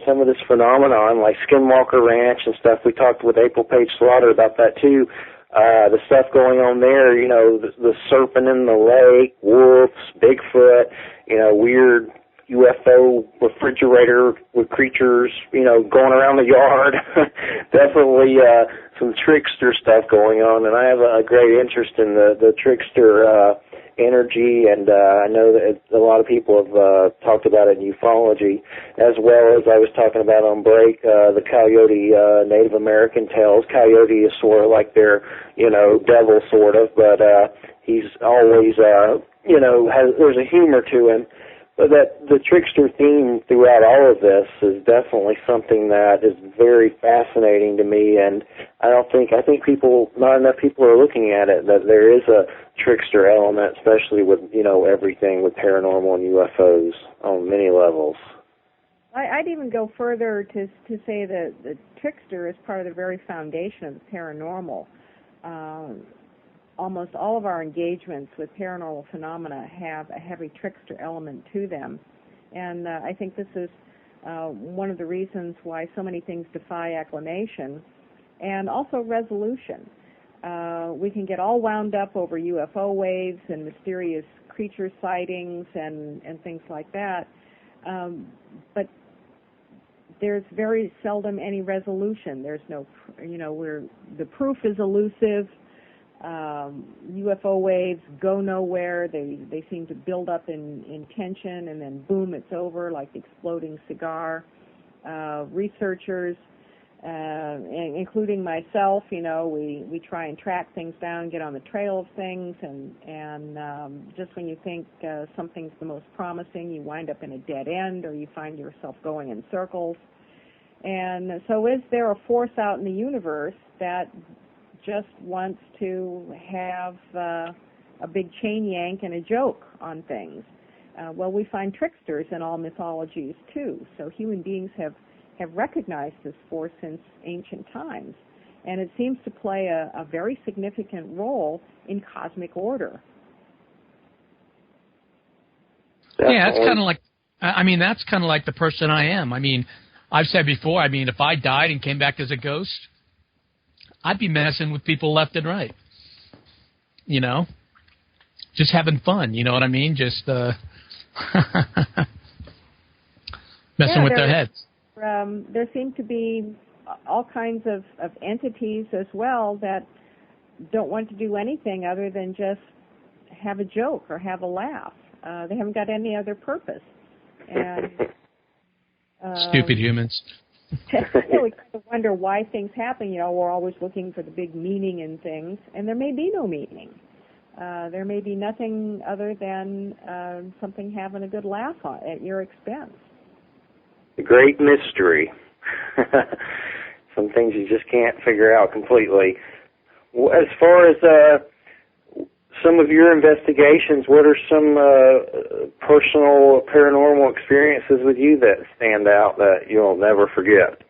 some of this phenomenon, like Skinwalker Ranch and stuff. We talked with April Page Slaughter about that too. The stuff going on there, the serpent in the lake, wolves, Bigfoot, weird UFO refrigerator with creatures, going around the yard. Definitely some trickster stuff going on, and I have a great interest in the trickster energy, and I know that a lot of people have talked about it in ufology, as well as I was talking about on break, the Coyote Native American tales. Coyote is sort of like their, devil sort of, but he's always, there's a humor to him. But the trickster theme throughout all of this is definitely something that is very fascinating to me, and I think not enough people are looking at it, that there is a trickster element, especially with, everything with paranormal and UFOs on many levels. I'd even go further to say that the trickster is part of the very foundation of the paranormal. Almost all of our engagements with paranormal phenomena have a heavy trickster element to them. And I think this is one of the reasons why so many things defy explanation and also resolution. We can get all wound up over UFO waves and mysterious creature sightings and things like that, but there's very seldom any resolution. There's no, the proof is elusive. UFO waves go nowhere. They seem to build up in tension, and then boom, it's over, like the exploding cigar. Researchers including myself. We try and track things down, get on the trail of things, and just when you think something's the most promising, you wind up in a dead end, or you find yourself going in circles. And so is there a force out in the universe that just wants to have a big chain yank and a joke on things? Well, we find tricksters in all mythologies, too. So human beings have recognized this force since ancient times, and it seems to play a very significant role in cosmic order. Yeah, that's kind of like, that's kind of like the person I am. I've said before, if I died and came back as a ghost, I'd be messing with people left and right. Just having fun, you know what I mean? Just messing with their heads. There seem to be all kinds of entities as well that don't want to do anything other than just have a joke or have a laugh. They haven't got any other purpose. And stupid humans. We kind of wonder why things happen. We're always looking for the big meaning in things, and there may be no meaning. There may be nothing other than something having a good laugh at your expense. The great mystery. Some things you just can't figure out completely. As far as some of your investigations, what are some personal paranormal experiences with you that stand out that you'll never forget?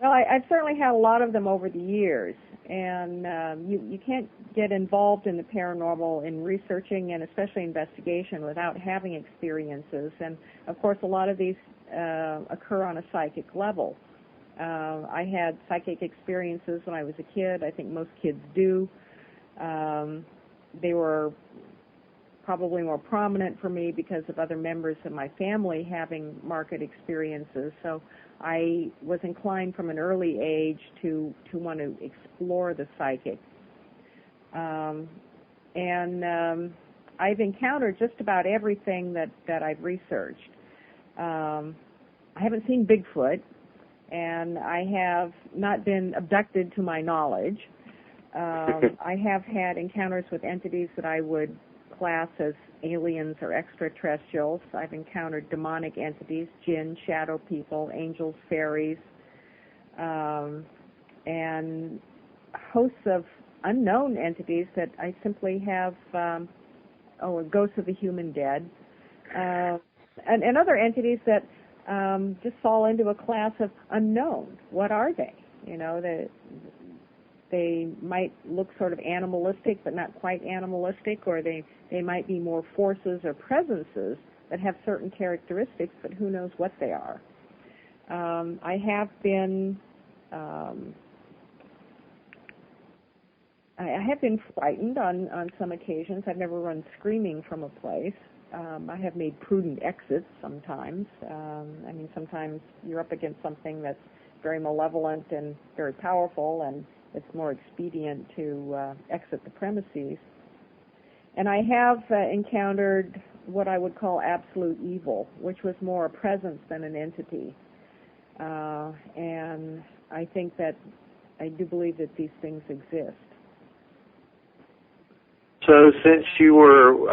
Well, I've certainly had a lot of them over the years, and you can't get involved in the paranormal in researching and especially investigation without having experiences. And, of course, a lot of these occur on a psychic level. I had psychic experiences when I was a kid. I think most kids do. They were probably more prominent for me because of other members of my family having marked experiences. So I was inclined from an early age to want to explore the psychic. I've encountered just about everything that I've researched. I haven't seen Bigfoot, and I have not been abducted to my knowledge. I have had encounters with entities that I would class as aliens or extraterrestrials. I've encountered demonic entities, jinn, shadow people, angels, fairies, and hosts of unknown entities that I simply have, ghosts of the human dead, and other entities that just fall into a class of unknown. What are they? They might look sort of animalistic, but not quite animalistic, or they might be more forces or presences that have certain characteristics, but who knows what they are. I have been frightened on some occasions. I've never run screaming from a place. I have made prudent exits sometimes. Sometimes you're up against something that's very malevolent and very powerful, and it's more expedient to exit the premises. And I have encountered what I would call absolute evil, which was more a presence than an entity. And I think that I do believe that these things exist. So since you were,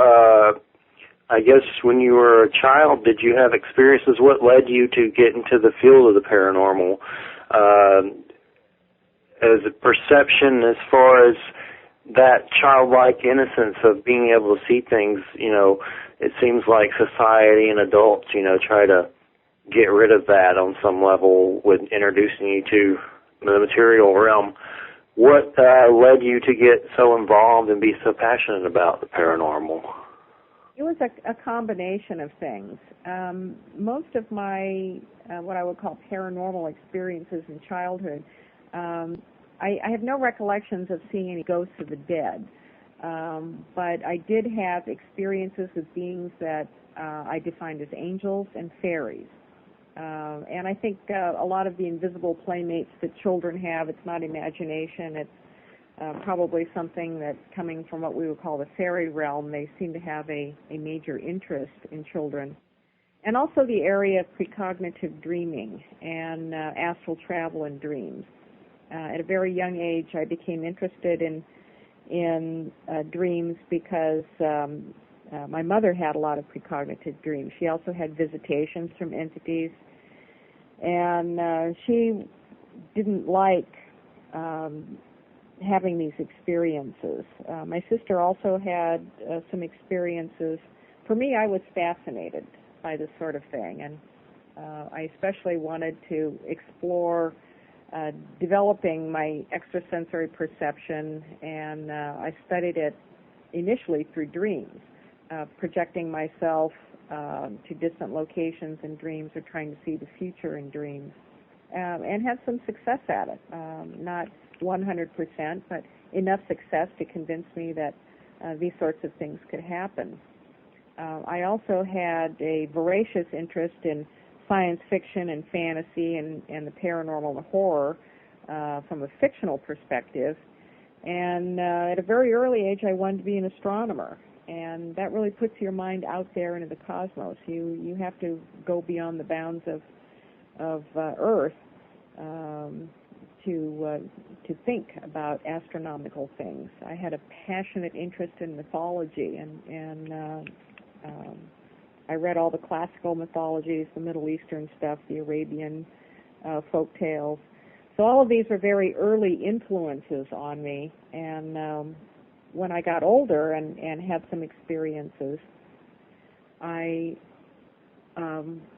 I guess when you were a child, did you have experiences? What led you to get into the field of the paranormal? As a perception, as far as that childlike innocence of being able to see things, it seems like society and adults, try to get rid of that on some level with introducing you to the material realm. What led you to get so involved and be so passionate about the paranormal? It was a combination of things. Most of my, what I would call paranormal experiences in childhood, I have no recollections of seeing any ghosts of the dead, but I did have experiences with beings that I defined as angels and fairies. And I think a lot of the invisible playmates that children have, it's not imagination, it's probably something that's coming from what we would call the fairy realm. They seem to have a major interest in children. and also the area of precognitive dreaming and astral travel and dreams. At a very young age, I became interested in dreams because my mother had a lot of precognitive dreams. She also had visitations from entities, and she didn't like having these experiences. My sister also had some experiences. For me, I was fascinated by this sort of thing, and I especially wanted to explore developing my extrasensory perception, and I studied it initially through dreams, projecting myself to distant locations in dreams or trying to see the future in dreams, and had some success at it. Not 100%, but enough success to convince me that these sorts of things could happen. I also had a voracious interest in science fiction and fantasy and the paranormal and horror from a fictional perspective. And at a very early age, I wanted to be an astronomer. And that really puts your mind out there into the cosmos. You have to go beyond the bounds of Earth to think about astronomical things. I had a passionate interest in mythology, and I read all the classical mythologies, the Middle Eastern stuff, the Arabian folk tales. So all of these were very early influences on me. And when I got older and had some experiences, I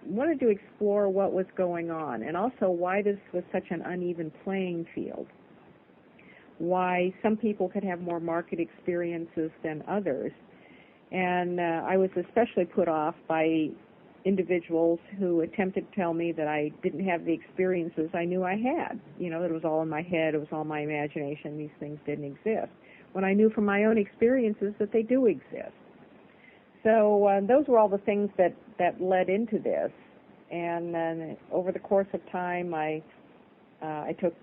wanted to explore what was going on, and also why this was such an uneven playing field, why some people could have more marked experiences than others. And I was especially put off by individuals who attempted to tell me that I didn't have the experiences I knew I had. You know, it was all in my head, it was all my imagination, these things didn't exist, when I knew from my own experiences that they do exist. So those were all the things that led into this. And then over the course of time, I took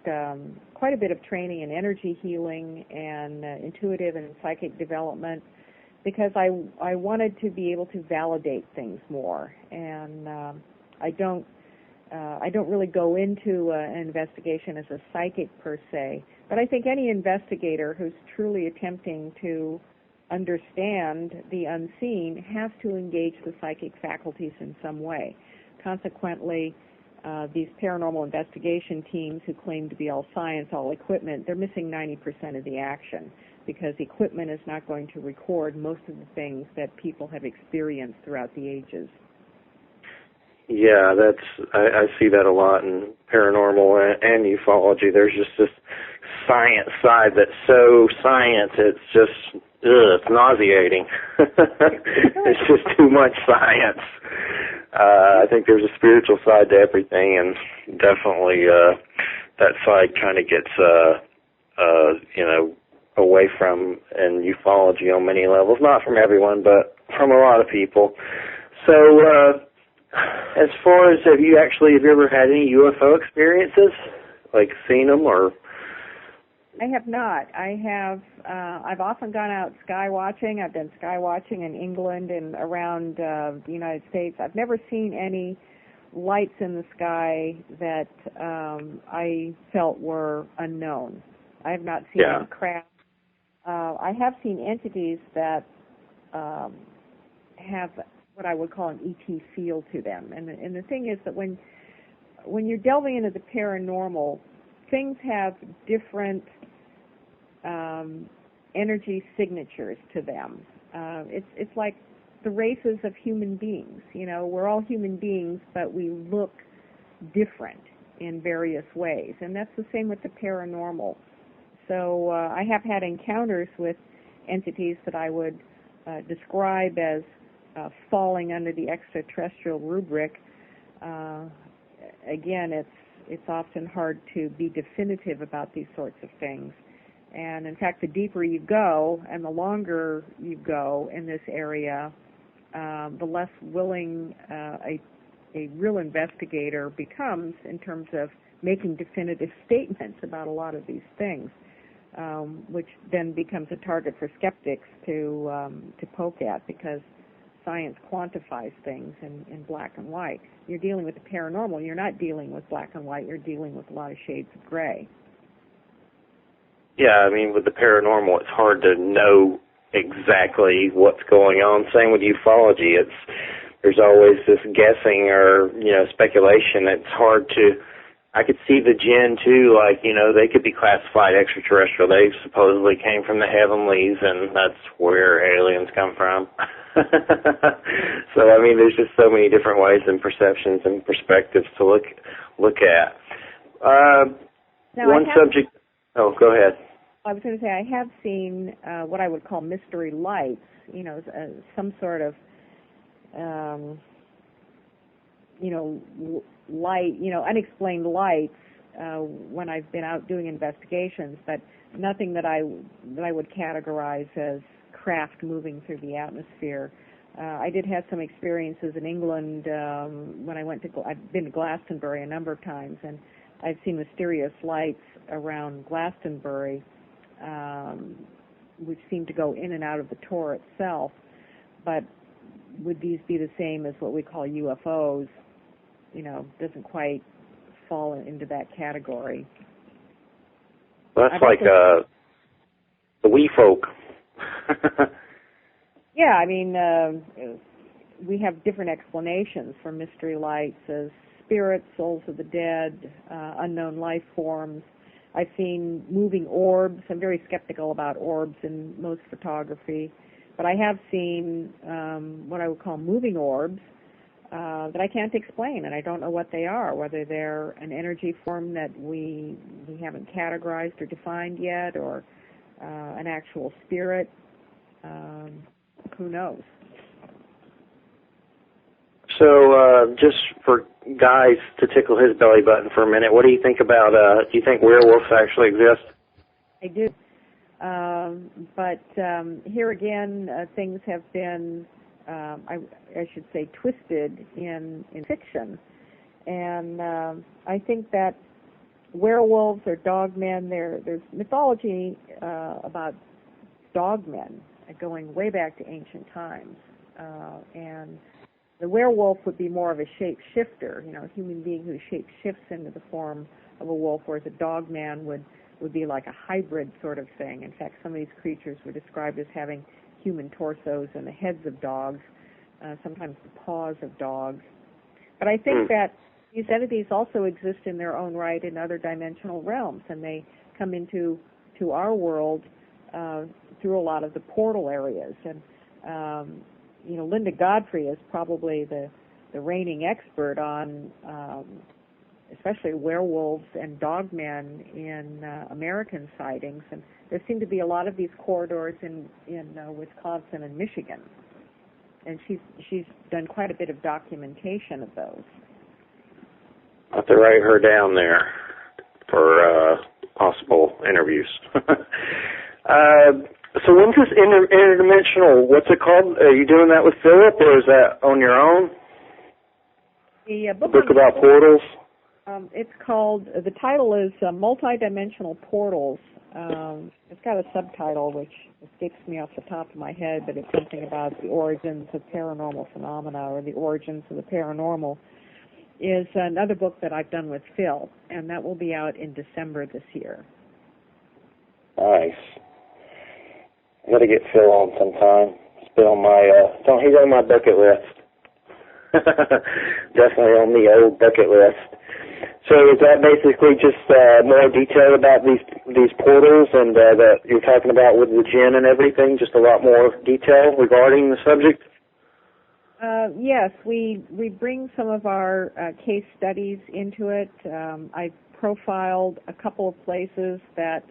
quite a bit of training in energy healing and intuitive and psychic development, because I wanted to be able to validate things more. And I don't really go into an investigation as a psychic per se, but I think any investigator who's truly attempting to understand the unseen has to engage the psychic faculties in some way. Consequently, these paranormal investigation teams who claim to be all science, all equipment, they're missing 90% of the action, because equipment is not going to record most of the things that people have experienced throughout the ages. Yeah, I see that a lot in paranormal and ufology. There's just this science side that's so science, it's just, it's nauseating. It's just too much science. I think there's a spiritual side to everything, and definitely that side kind of gets, away from in ufology on many levels. Not from everyone, but from a lot of people. So, as far as, have you ever had any UFO experiences? Like seen them or? I have not. I've often gone out sky watching. I've done sky watching in England and around the United States. I've never seen any lights in the sky that I felt were unknown. I have not seen any craft. I have seen entities that have what I would call an ET feel to them. And the thing is that when you're delving into the paranormal, things have different energy signatures to them. It's like the races of human beings. You know, we're all human beings, but we look different in various ways. And that's the same with the paranormal. So I have had encounters with entities that I would describe as falling under the extraterrestrial rubric. Again, it's often hard to be definitive about these sorts of things. And in fact, the deeper you go and the longer you go in this area, the less willing a real investigator becomes in terms of making definitive statements about a lot of these things, which then becomes a target for skeptics to poke at, because science quantifies things in black and white. You're dealing with the paranormal. You're not dealing with black and white. You're dealing with a lot of shades of gray. Yeah, I mean, with the paranormal, it's hard to know exactly what's going on. Same with ufology. There's always this guessing or, speculation. It's hard to... I could see the jinn, too, they could be classified extraterrestrial. They supposedly came from the heavenlies, and that's where aliens come from. So, I mean, there's just so many different ways and perceptions and perspectives to look at. One subject... Oh, go ahead. I was going to say I have seen what I would call mystery lights, some sort of, light, unexplained lights when I've been out doing investigations, but nothing that I would categorize as craft moving through the atmosphere. I did have some experiences in England when I've been to Glastonbury a number of times, and I've seen mysterious lights around Glastonbury, which seem to go in and out of the tour itself. But would these be the same as what we call UFOs? Doesn't quite fall into that category. Well, that's like the wee folk. Yeah, I mean, we have different explanations for mystery lights as spirits, souls of the dead, unknown life forms. I've seen moving orbs. I'm very skeptical about orbs in most photography, but I have seen what I would call moving orbs that I can't explain, and I don't know what they are, whether they're an energy form that we haven't categorized or defined yet, or an actual spirit. Who knows? So, just for guys to tickle his belly button for a minute, what do you think about, do you think werewolves actually exist? I do. But here again, things have been, I should say, twisted in fiction. And I think that werewolves or dogmen, there's mythology about dogmen going way back to ancient times. And the werewolf would be more of a shape-shifter, a human being who shape-shifts into the form of a wolf, whereas a dogman would be like a hybrid sort of thing. In fact, some of these creatures were described as having human torsos and the heads of dogs, sometimes the paws of dogs. But I think that these entities also exist in their own right in other dimensional realms, and they come into our world through a lot of the portal areas. And Linda Godfrey is probably the reigning expert on especially werewolves and dogmen in American sightings. And there seem to be a lot of these corridors in Wisconsin and Michigan. And she's done quite a bit of documentation of those. I'll have to write her down there for possible interviews. So when's this interdimensional, what's it called? Are you doing that with Philip, or is that on your own? The book about portals? It's called, the title is Multidimensional Portals. It's got a subtitle which escapes me off the top of my head, but it's something about the origins of paranormal phenomena, or the origins of the paranormal. Is another book that I've done with Phil, and that will be out in December this year. Nice. I gotta get Phil on sometime. He's been on my, he's on my bucket list. Definitely on the old bucket list. So is that basically just more detail about these portals and that you're talking about with the jinn and everything? Just a lot more detail regarding the subject? Yes, we bring some of our case studies into it. I've profiled a couple of places that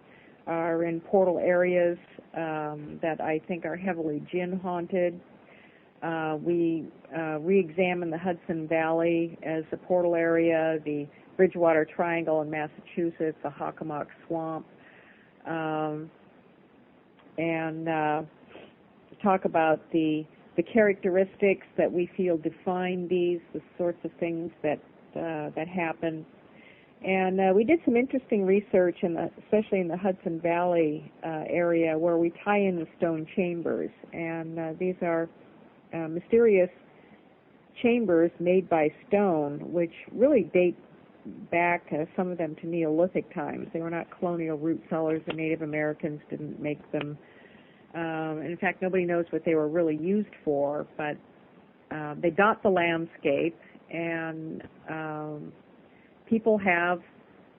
are in portal areas that I think are heavily jinn-haunted. We re-examine the Hudson Valley as a portal area, the Bridgewater Triangle in Massachusetts, the Hockomock Swamp, and talk about the characteristics that we feel define these, the sorts of things that happen. And we did some interesting research, especially in the Hudson Valley area, where we tie in the stone chambers. And these are mysterious chambers made by stone, which really date back, some of them, to Neolithic times. They were not colonial root cellars. The Native Americans didn't make them. In fact, nobody knows what they were really used for, but they dot the landscape, and people have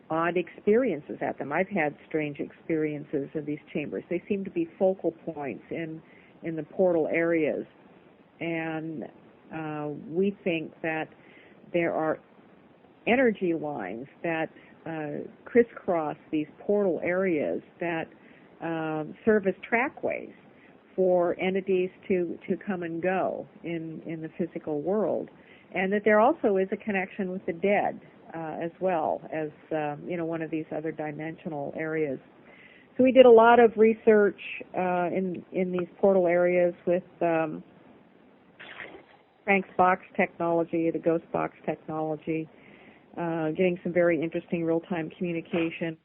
odd experiences at them. I've had strange experiences in these chambers. They seem to be focal points in the portal areas, and we think that there are energy lines that crisscross these portal areas that serve as trackways for entities to come and go in the physical world, and that there also is a connection with the dead as well as one of these other dimensional areas. So we did a lot of research in these portal areas with Frank's box technology, the ghost box technology, getting some very interesting real-time communication,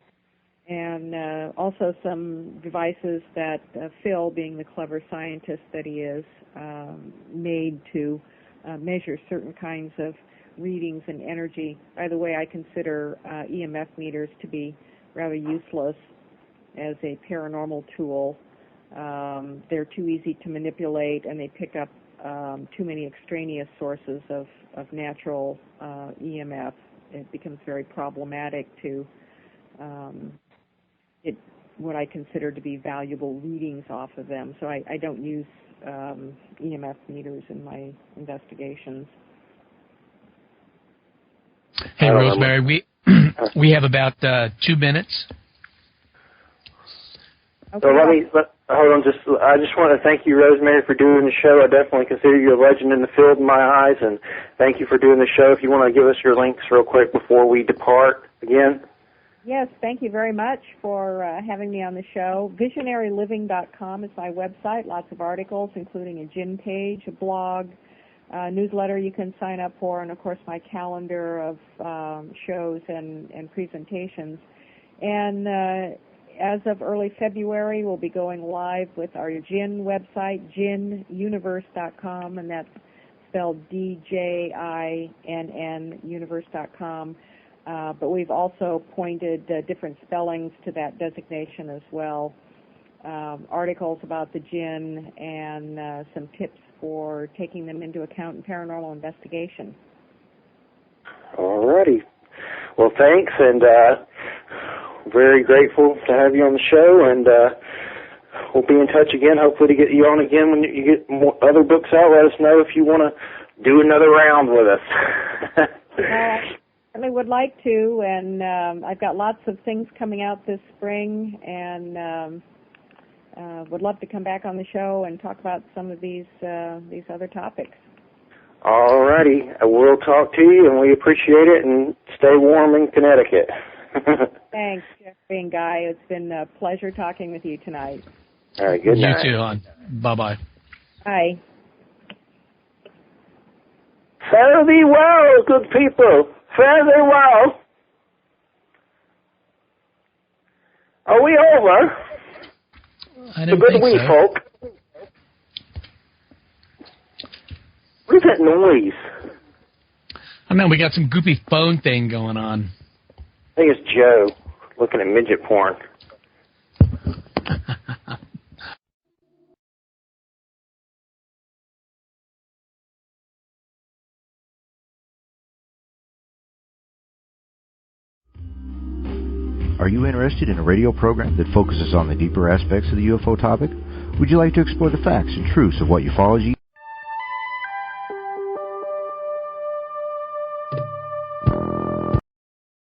and also some devices that Phil, being the clever scientist that he is, made to measure certain kinds of readings and energy. By the way, I consider EMF meters to be rather useless as a paranormal tool. They're too easy to manipulate, and they pick up too many extraneous sources of natural EMF. It becomes very problematic to get what I consider to be valuable readings off of them. So I don't use EMF meters in my investigations. Hey, Rosemary, we have about 2 minutes. Okay. So hold on. I just want to thank you, Rosemary, for doing the show. I definitely consider you a legend in the field in my eyes, and thank you for doing the show. If you want to give us your links real quick before we depart again. Yes, thank you very much for having me on the show. VisionaryLiving.com is my website. Lots of articles, including a gin page, a blog, newsletter you can sign up for, and, of course, my calendar of shows and presentations. And as of early February, we'll be going live with our gin website, ginuniverse.com, and that's spelled DJINN, universe.com. But we've also pointed different spellings to that designation as well. Articles about the gin and some tips for taking them into account in paranormal investigation. All righty. Well, thanks, and very grateful to have you on the show, and we'll be in touch again, hopefully to get you on again when you get more other books out. Let us know if you want to do another round with us. I certainly would like to, and I've got lots of things coming out this spring, and would love to come back on the show and talk about some of these other topics. All righty. We'll talk to you, and we appreciate it, and stay warm in Connecticut. Thanks, Jeffrey and Guy. It's been a pleasure talking with you tonight. All right, good night. You too, hon. Bye-bye. Bye. Fare thee well, good people. Fare thee well. Are we over? I didn't Good think week, so. folk. What is that noise? I know, we got some goofy phone thing going on. I think it's Joe looking at midget porn. Are you interested in a radio program that focuses on the deeper aspects of the UFO topic? Would you like to explore the facts and truths of what ufology